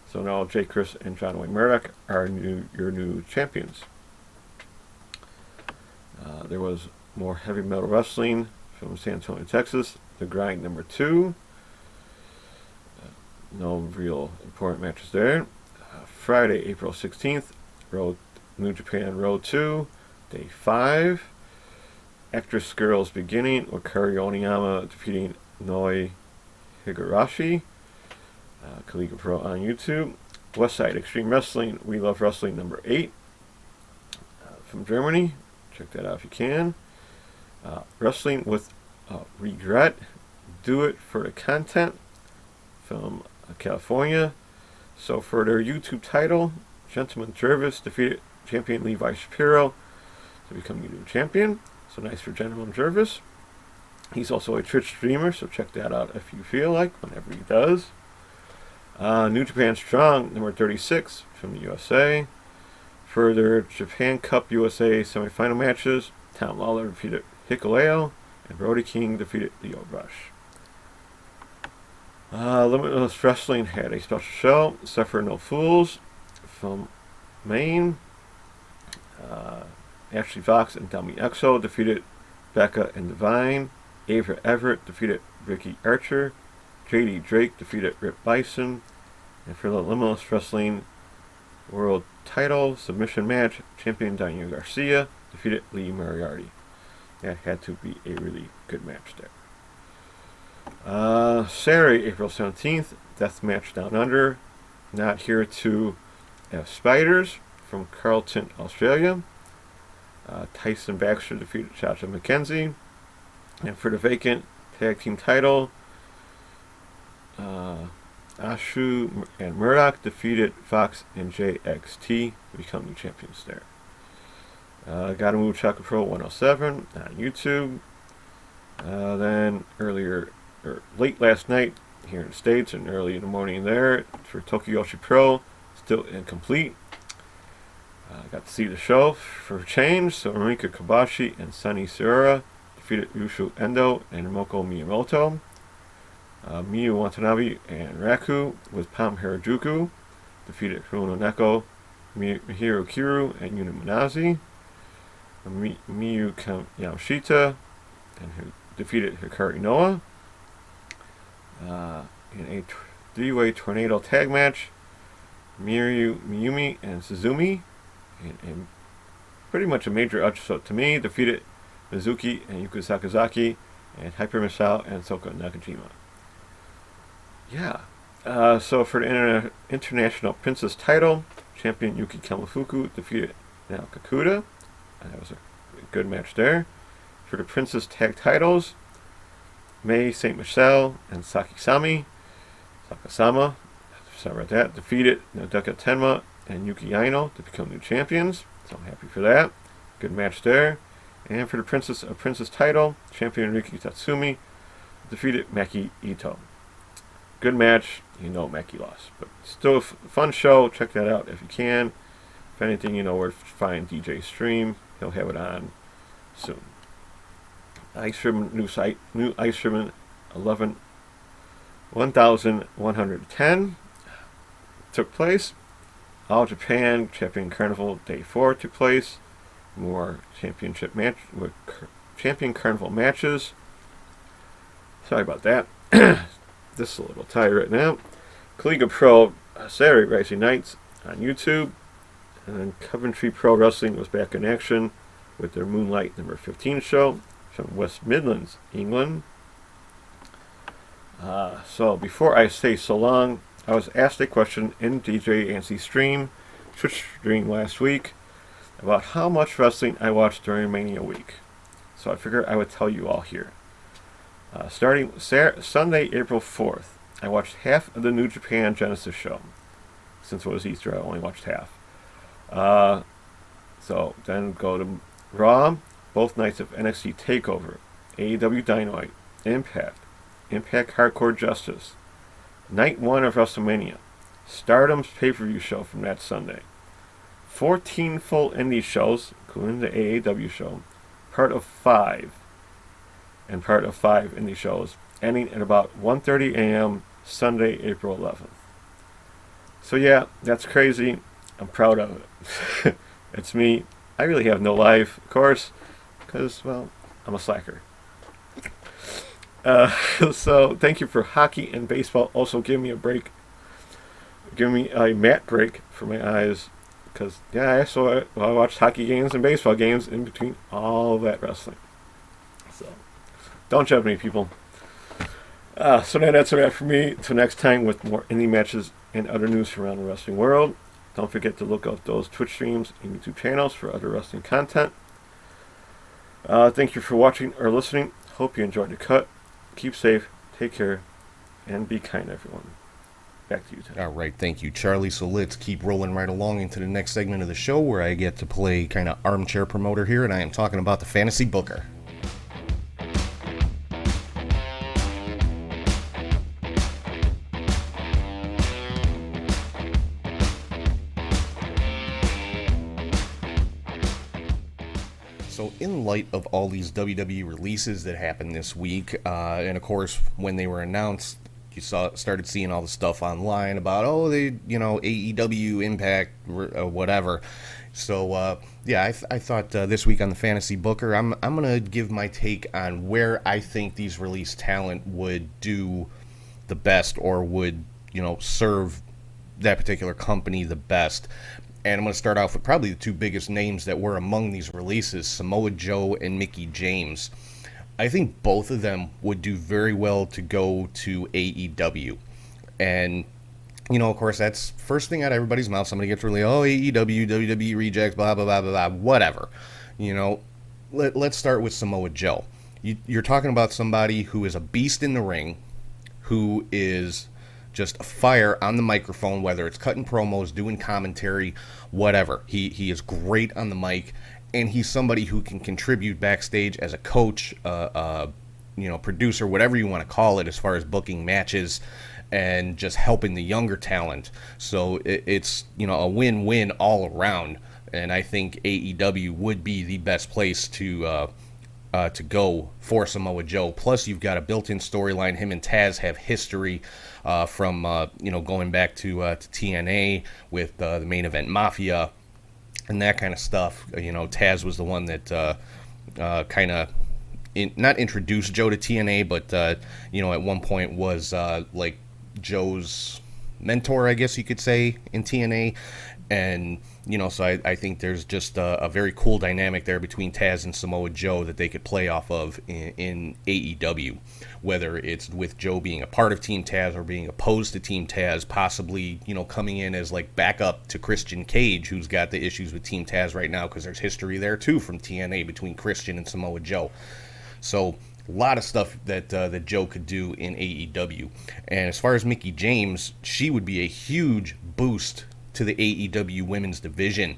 So now Jake Christ and John Wayne Murdoch are your new champions. There was more heavy metal wrestling from San Antonio, Texas. The Grind number 2. No real important matches there. Friday, April 16th, New Japan Road 2, Day 5. Actress Girls Beginning with Kari Oniyama defeating Noi Higurashi. League of Pro on YouTube. Westside Extreme Wrestling, We Love Wrestling number 8 from Germany. Check that out if you can. Wrestling with Regret, Do It for the Content from California. So for their YouTube title, Gentleman Jervis defeated champion Levi Shapiro to become your new champion. So nice for Gentleman Jervis. He's also a Twitch streamer, so check that out if you feel like, whenever he does. New Japan Strong, number 36 from the USA. For their Japan Cup USA semifinal matches, Tom Lawler defeated Hikuleo, and Brody King defeated Leo Rush. Limitless Wrestling had a special show, Suffer No Fools, from Maine. Ashley Fox and Dummy Exo defeated Becca and Divine. Ava Everett defeated Ricky Archer. JD Drake defeated Rip Bison. And for the Limitless Wrestling World Title Submission match, champion Daniel Garcia defeated Lee Moriarty. That had to be a really good match there. Saturday, April 17th, Death Match Down Under. Not Here to Have Spiders from Carlton, Australia. Tyson Baxter defeated Chacha McKenzie. And for the vacant tag team title, Ashu and Murdoch defeated Fox and JXT to become new champions there. Gotta Move Chaka Pro 107 on YouTube. Then late last night here in the States and early in the morning there for Tokyo Yoshi Pro, still incomplete. Got to see the show for a change. So Marika Kobashi and Sunny Sierra defeated Yushu Endo and Moko Miyamoto. Miyu Watanabe and Raku with Pam Harajuku defeated Hirono Neko, Mihiro Kiru, and Yuna Minazi. Miyu Yamashita and who defeated Hikari Noah. In a three-way tornado tag match, Miyu Miyumi and Suzumi, in pretty much a major upset to me, defeated Mizuki and Yuka Sakazaki and Hyper Misao and Soka Nakajima. Yeah. So for the International Princess title, champion Yuki Kamifuku defeated Naoka Kuda. That was a good match there. For the Princess tag titles, Mei St. Michelle and Sakasama, sorry about that, defeated Nodoka Tenma and Yuki Aino to become new champions. So I'm happy for that. Good match there. And for the Princess title, champion Riki Tatsumi defeated Maki Ito. Good match. Maki lost. But still a fun show. Check that out if you can. If anything, where to find DJ Stream. He'll have it on soon. Ice Ribbon new site, new Ice Ribbon 1110 took place. All Japan Champion Carnival Day 4 took place. More Champion Carnival matches. Sorry about that. This is a little tired right now. Collegiate Pro Saturday Rising Nights on YouTube. And then Coventry Pro Wrestling was back in action with their Moonlight number 15 show from West Midlands, England. So before I say so long, I was asked a question in DJ Ancy's Twitch stream last week, about how much wrestling I watched during Mania week. So I figured I would tell you all here. Starting Sunday, April 4th, I watched half of the New Japan Genesis show. Since it was Easter, I only watched half. So then go to Raw, both nights of NXT TakeOver, AEW Dynamite, Impact Hardcore Justice, Night 1 of WrestleMania, Stardom's pay-per-view show from that Sunday, 14 full indie shows, including the AEW show, part of 5 indie shows, ending at about 1:30 a.m. Sunday, April 11th. So yeah, that's crazy. I'm proud of it. It's me. I really have no life, of course, because, well, I'm a slacker. So thank you for hockey and baseball. Also give me a break. Give me a mat break for my eyes. Because, yeah, I watched hockey games and baseball games in between all that wrestling. So, don't judge me, people. So now that's a wrap for me. Until next time with more indie matches and other news from around the wrestling world. Don't forget to look up those Twitch streams and YouTube channels for other wrestling content. Thank you for watching or listening. Hope you enjoyed the cut. Keep safe, take care, and be kind, everyone. Back to you, Ted. All right, thank you, Charlie. So let's keep rolling right along into the next segment of the show where I get to play kind of armchair promoter here, and I am talking about the Fantasy Booker. So in light of all these WWE releases that happened this week, and of course when they were announced, you started seeing all the stuff online about, AEW, Impact, whatever. So yeah, I thought this week on the Fantasy Booker, I'm gonna give my take on where I think these released talent would do the best, or would serve that particular company the best. And I'm going to start off with probably the two biggest names that were among these releases, Samoa Joe and Mickie James. I think both of them would do very well to go to AEW. And, of course, that's first thing out of everybody's mouth. Somebody gets really, AEW, WWE rejects, blah, blah, blah, blah, blah, whatever. Let's start with Samoa Joe. You're talking about somebody who is a beast in the ring, who is just a fire on the microphone, whether it's cutting promos, doing commentary, whatever. He is great on the mic, and he's somebody who can contribute backstage as a coach, producer, whatever you want to call it, as far as booking matches and just helping the younger talent. So it's a win-win all around, and I think AEW would be the best place to go for Samoa Joe. Plus, you've got a built-in storyline. Him and Taz have history from going back to TNA with the Main Event Mafia and that kind of stuff. Taz was the one that not introduced Joe to TNA, but at one point was like Joe's mentor, I guess you could say, in TNA. And so I think there's just a very cool dynamic there between Taz and Samoa Joe that they could play off of in AEW, whether it's with Joe being a part of Team Taz or being opposed to Team Taz, possibly coming in as like backup to Christian Cage, who's got the issues with Team Taz right now, because there's history there too from TNA between Christian and Samoa Joe. So a lot of stuff that Joe could do in AEW. And as far as Mickie James, she would be a huge boost to the AEW women's division.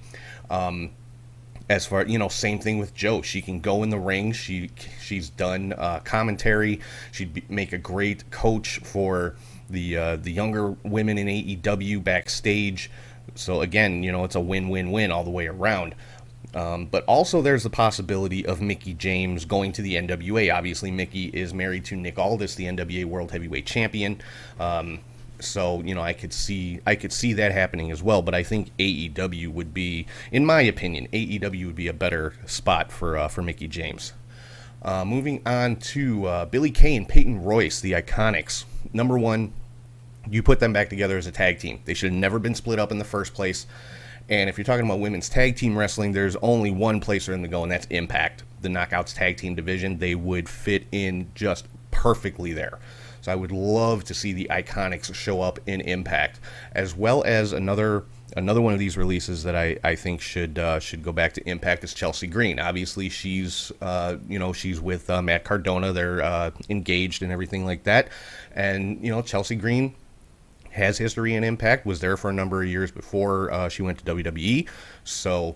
As far, same thing with Joe. She can go in the ring. She's done commentary. She'd make a great coach for the younger women in AEW backstage. So again, it's a win-win-win all the way around. But also there's the possibility of Mickie James going to the NWA. Obviously, Mickie is married to Nick Aldis, the NWA World Heavyweight Champion. So, I could see that happening as well. But I think AEW would be, in my opinion, AEW would be a better spot for Mickie James. Moving on to Billie Kay and Peyton Royce, the Iconics. Number one, you put them back together as a tag team. They should have never been split up in the first place. And if you're talking about women's tag team wrestling, there's only one place for them to go, and that's Impact, the Knockouts tag team division. They would fit in just perfectly there. So I would love to see the Iconics show up in Impact, as well as another one of these releases that I think should go back to Impact is Chelsea Green. Obviously, she's she's with Matt Cardona. They're engaged and everything like that. And Chelsea Green has history in Impact, was there for a number of years before she went to WWE. So,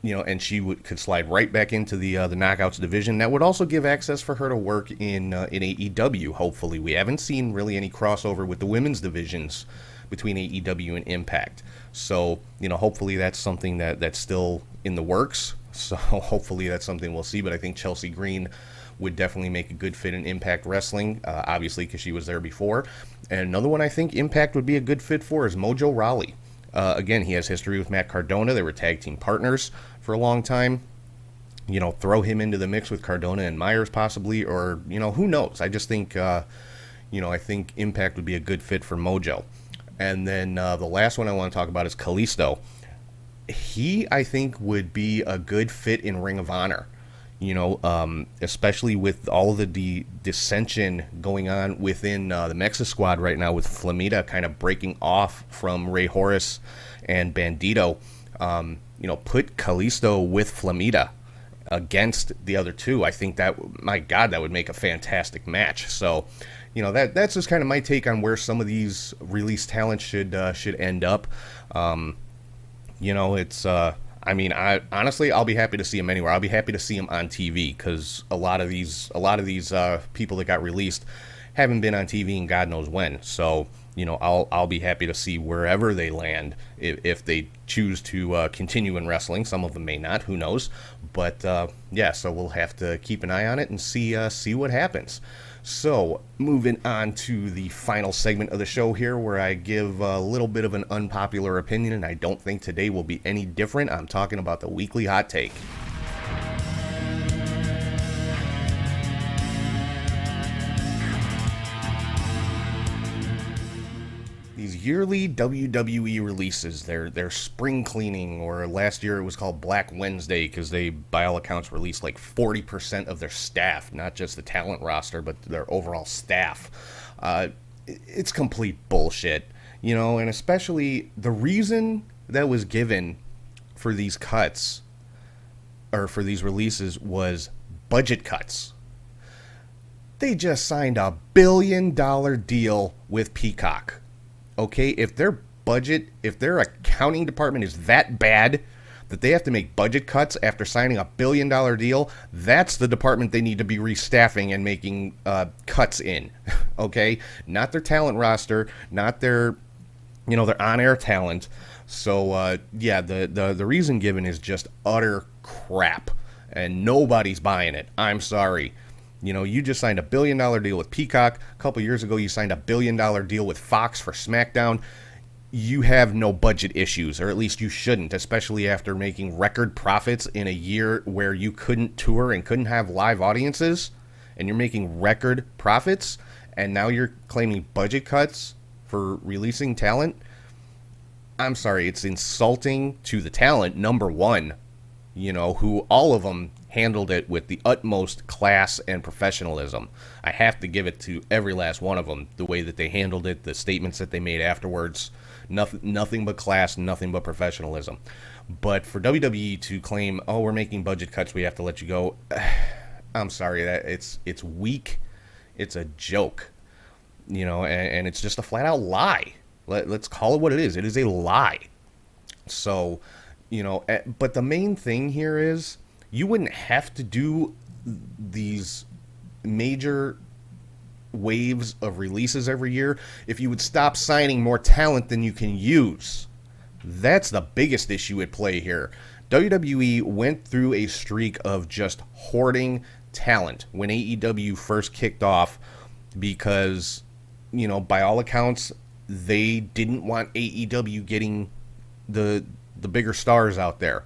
and she could slide right back into the Knockouts division. That would also give access for her to work in AEW, hopefully. We haven't seen really any crossover with the women's divisions between AEW and Impact. So, hopefully that's something that's still in the works. So hopefully that's something we'll see. But I think Chelsea Green would definitely make a good fit in Impact Wrestling, obviously because she was there before. And another one I think Impact would be a good fit for is Mojo Rawley. Again, he has history with Matt Cardona. They were tag team partners for a long time. Throw him into the mix with Cardona and Myers possibly, or, who knows? I just think, I think Impact would be a good fit for Mojo. And then the last one I want to talk about is Kalisto. He, I think, would be a good fit in Ring of Honor. Especially with all of the dissension going on within the Mexa squad right now, with Flamita kind of breaking off from Rey Horus and Bandito. Put Kalisto with Flamita against the other two. I think that, my God, that would make a fantastic match. So, that's just kind of my take on where some of these released talents should end up. Honestly, I'll be happy to see them anywhere. I'll be happy to see them on TV, because a lot of these people that got released haven't been on TV in God knows when. So, I'll be happy to see wherever they land if they choose to continue in wrestling. Some of them may not. Who knows? But so we'll have to keep an eye on it and see what happens. So, moving on to the final segment of the show here, where I give a little bit of an unpopular opinion, and I don't think today will be any different. I'm talking about the weekly hot take. These yearly WWE releases, they're spring cleaning, or last year it was called Black Wednesday, because they, by all accounts, released like 40% of their staff, not just the talent roster, but their overall staff. It's complete bullshit, and especially the reason that was given for these cuts, or for these releases, was budget cuts. They just signed a $1 billion deal with Peacock. Okay, if their accounting department is that bad that they have to make budget cuts after signing a $1 billion deal, that's the department they need to be restaffing and making cuts in. Okay, not their talent roster, not their on-air talent. So the reason given is just utter crap, and nobody's buying it. I'm sorry. You just signed a $1 billion deal with Peacock. A couple years ago, you signed a $1 billion deal with Fox for Smackdown. You have no budget issues, or at least you shouldn't, especially after making record profits in a year where you couldn't tour and couldn't have live audiences, and you're making record profits, and now you're claiming budget cuts for releasing talent. I'm sorry, it's insulting to the talent, number one, who all of them handled it with the utmost class and professionalism. I have to give it to every last one of them, the way that they handled it, the statements that they made afterwards. Nothing but class, nothing but professionalism. But for WWE to claim, oh, we're making budget cuts, we have to let you go, I'm sorry, that it's weak. It's a joke, and it's just a flat out lie. Let's call it what it is. It is a lie. So, but the main thing here is, you wouldn't have to do these major waves of releases every year if you would stop signing more talent than you can use. That's the biggest issue at play here. WWE went through a streak of just hoarding talent when AEW first kicked off because, by all accounts, they didn't want AEW getting the bigger stars out there.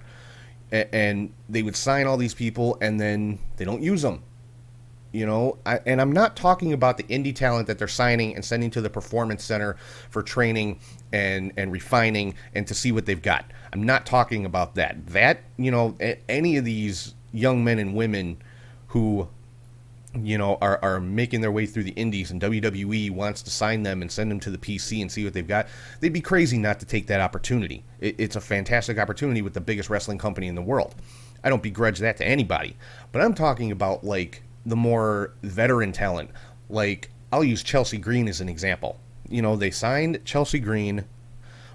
And they would sign all these people and then they don't use them. And I'm not talking about the indie talent that they're signing and sending to the performance center for training and refining and to see what they've got. I'm not talking about that. Any of these young men and women who, are making their way through the indies and WWE wants to sign them and send them to the PC and see what they've got, they'd be crazy not to take that opportunity. It's a fantastic opportunity with the biggest wrestling company in the world. I don't begrudge that to anybody. But I'm talking about, the more veteran talent. I'll use Chelsea Green as an example. They signed Chelsea Green,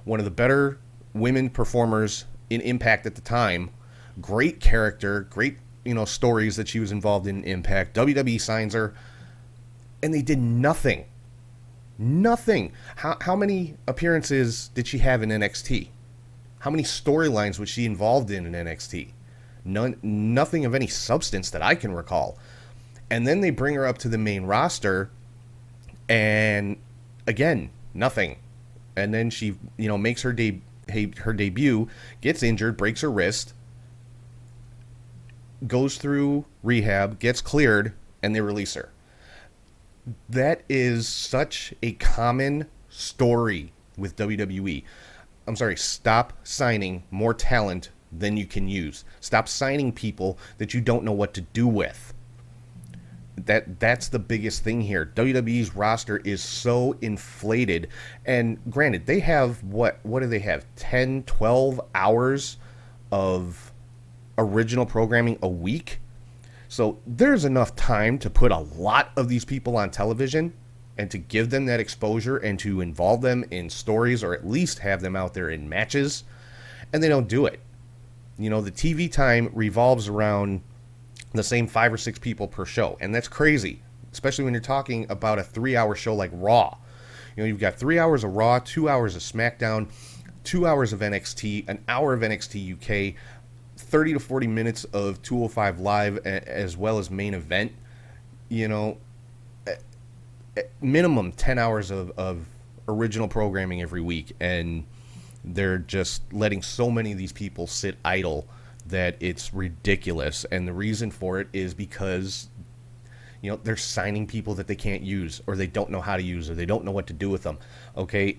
one of the better women performers in Impact at the time. Great character, great, stories that she was involved in Impact. WWE signs her, and they did nothing. Nothing. How many appearances did she have in NXT? How many storylines was she involved in NXT? Nothing of any substance that I can recall. And then they bring her up to the main roster, and again, nothing. And then she, makes her debut, gets injured, breaks her wrist, goes through rehab, gets cleared, and they release her. That is such a common story with WWE. I'm sorry, stop signing more talent than you can use. Stop signing people that you don't know what to do with. That's the biggest thing here. WWE's roster is so inflated, and granted, they have what do they have? 10, 12 hours of original programming a week. So there's enough time to put a lot of these people on television and to give them that exposure and to involve them in stories, or at least have them out there in matches, and they don't do it. The TV time revolves around the same 5 or 6 people per show, and that's crazy, especially when you're talking about a 3-hour show like Raw. You've got 3 hours of Raw, 2 hours of Smackdown, 2 hours of NXT, an hour of NXT UK, 30 to 40 minutes of 205 Live, as well as main event. Minimum 10 hours of original programming every week, and they're just letting so many of these people sit idle that it's ridiculous. And the reason for it is because they're signing people that they can't use, or they don't know how to use, or they don't know what to do with them. Okay,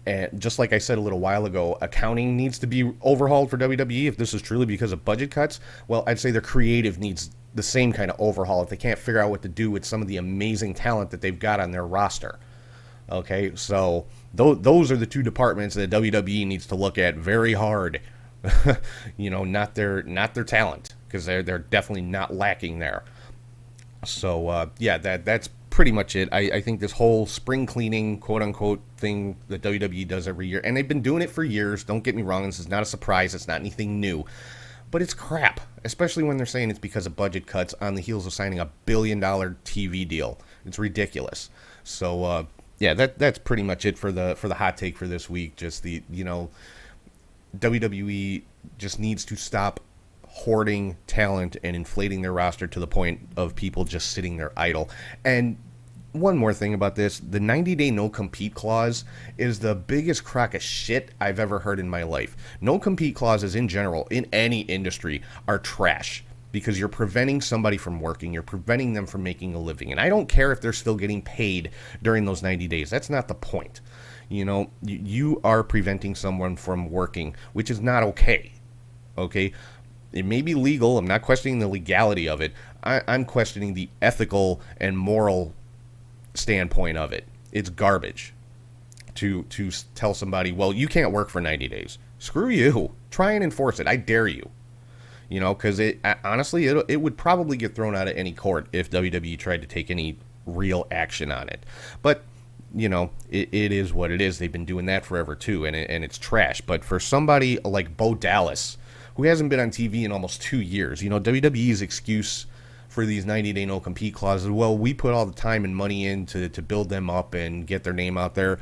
and just like I said a little while ago, accounting needs to be overhauled for WWE. If this is truly because of budget cuts, well, I'd say their creative needs the same kind of overhaul if they can't figure out what to do with some of the amazing talent that they've got on their roster. Okay, so those are the two departments that WWE needs to look at very hard. Not their talent, because they're definitely not lacking there. So that's pretty much it. I think this whole spring cleaning, quote unquote, thing that WWE does every year, and they've been doing it for years. Don't get me wrong, this is not a surprise. It's not anything new, but it's crap, especially when they're saying it's because of budget cuts on the heels of signing a $1 billion TV deal. It's ridiculous. So that's pretty much it for the hot take for this week. Just WWE just needs to stop hoarding talent and inflating their roster to the point of people just sitting there idle. And one more thing about this, the 90-day no-compete clause is the biggest crock of shit I've ever heard in my life. No-compete clauses in general, in any industry, are trash, because you're preventing somebody from working, you're preventing them from making a living. And I don't care if they're still getting paid during those 90 days. That's not the point. You are preventing someone from working, which is not okay. Okay? It may be legal. I'm not questioning the legality of it. I'm questioning the ethical and moral standpoint of it. It's garbage to tell somebody, well, you can't work for 90 days. Screw you. Try and enforce it. I dare you. Because honestly, it would probably get thrown out of any court if WWE tried to take any real action on it. But it is what it is. They've been doing that forever too, and it's trash. But for somebody like Bo Dallas, who hasn't been on TV in almost 2 years, WWE's excuse for these 90-day no-compete clauses, well, we put all the time and money in to build them up and get their name out there.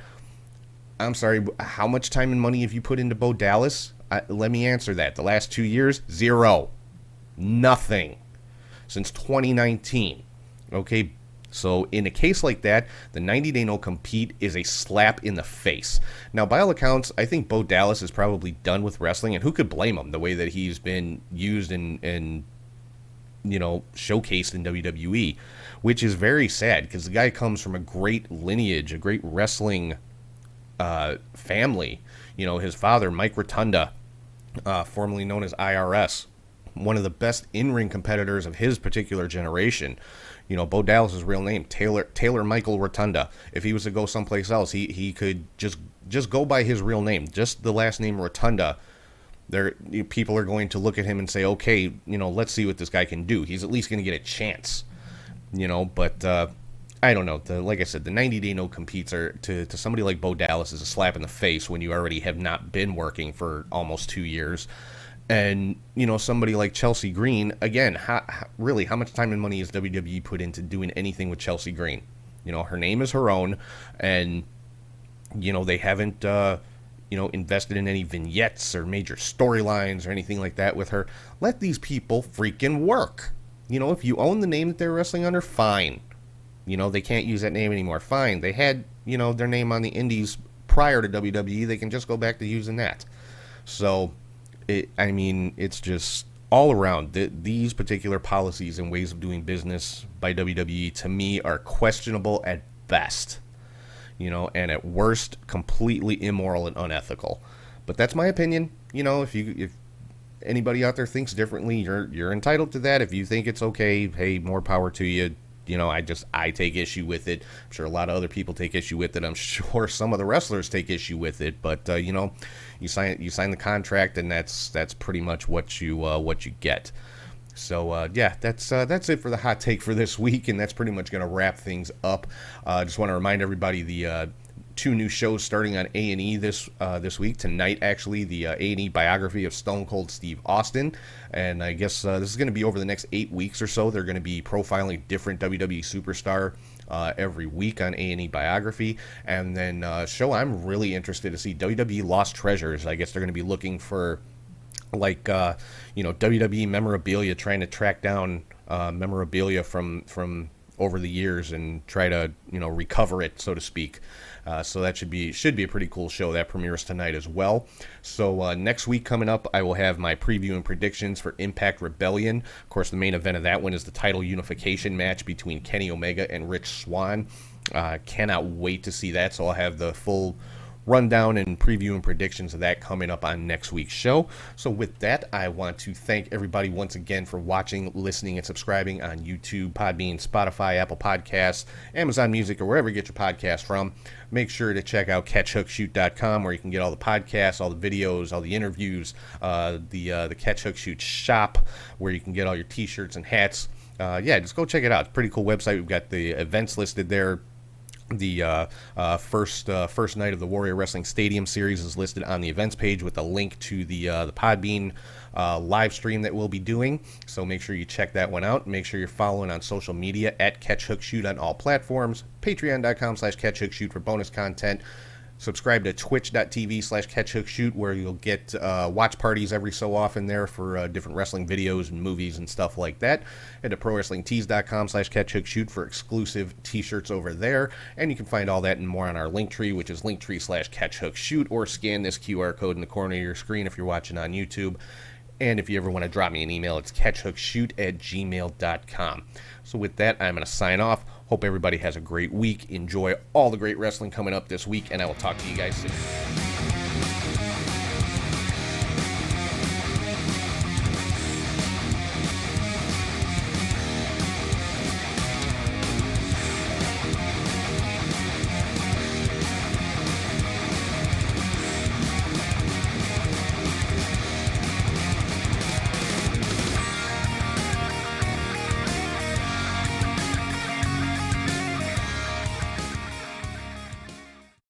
I'm sorry, how much time and money have you put into Bo Dallas? Let me answer that. The last 2 years, zero. Nothing. Since 2019. Okay, so in a case like that, the 90-day no-compete is a slap in the face. Now, by all accounts, I think Bo Dallas is probably done with wrestling, and who could blame him the way that he's been used and showcased in WWE, which is very sad because the guy comes from a great lineage, a great wrestling family. His father, Mike Rotunda, formerly known as IRS, one of the best in-ring competitors of his particular generation. Bo Dallas' real name, Taylor Michael Rotunda. If he was to go someplace else, he could just go by his real name, just the last name Rotunda. People are going to look at him and say, okay, let's see what this guy can do. He's at least going to get a chance, but I don't know. Like I said, the 90-day no-competes are, to somebody like Bo Dallas, is a slap in the face when you already have not been working for almost 2 years. And, somebody like Chelsea Green, again, how much time and money has WWE put into doing anything with Chelsea Green? Her name is her own, and, they haven't, invested in any vignettes or major storylines or anything like that with her. Let these people freaking work. If you own the name that they're wrestling under, fine. They can't use that name anymore. Fine. They had, their name on the indies prior to WWE. They can just go back to using that. So, it's just all around. These particular policies and ways of doing business by WWE, to me, are questionable at best. And at worst, completely immoral and unethical. But that's my opinion. If anybody out there thinks differently, you're entitled to that. If you think it's okay, hey, more power to you. I take issue with it. I'm sure a lot of other people take issue with it. I'm sure some of the wrestlers take issue with it. But you sign the contract, and that's pretty much what you get. So that's it for the hot take for this week, and that's pretty much going to wrap things up. Just want to remind everybody the 2 new shows starting on A&E this week. Tonight, actually, the A&E biography of Stone Cold Steve Austin. And I guess this is going to be over the next 8 weeks or so. They're going to be profiling different WWE superstar every week on A&E biography. And then show I'm really interested to see, WWE Lost Treasures. I guess they're going to be looking for WWE memorabilia, trying to track down memorabilia from over the years and try to recover it, so to speak. So that should be a pretty cool show. That premieres tonight as well. So next week coming up, I will have my preview and predictions for Impact Rebellion. Of course, the main event of that one is the title unification match between Kenny Omega and Rich Swann. Cannot wait to see that. So I'll have the full rundown and preview and predictions of that coming up on next week's show. So with that, I want to thank everybody once again for watching, listening, and subscribing on YouTube, Podbean, Spotify, Apple Podcasts, Amazon Music, or wherever you get your podcast from. Make sure to check out CatchHookShoot.com, where you can get all the podcasts, all the videos, all the interviews, the Catch Hook Shoot shop, where you can get all your t-shirts and hats. Just go check it out. It's a pretty cool website. We've got the events listed there. The first night of the Warrior Wrestling Stadium Series is listed on the events page with a link to the Podbean live stream that we'll be doing. So make sure you check that one out. Make sure you're following on social media at CatchHookShoot on all platforms. Patreon.com/CatchHookShoot for bonus content. Subscribe to twitch.tv/CatchHookShoot, where you'll get watch parties every so often there for different wrestling videos and movies and stuff like that. And to ProWrestlingTees.com/CatchHookShoot for exclusive t-shirts over there. And you can find all that and more on our Linktree, which is Linktree/CatchHookShoot, or scan this QR code in the corner of your screen if you're watching on YouTube. And if you ever want to drop me an email, it's catchhookshoot@gmail.com. So with that, I'm going to sign off. Hope everybody has a great week. Enjoy all the great wrestling coming up this week, and I will talk to you guys soon.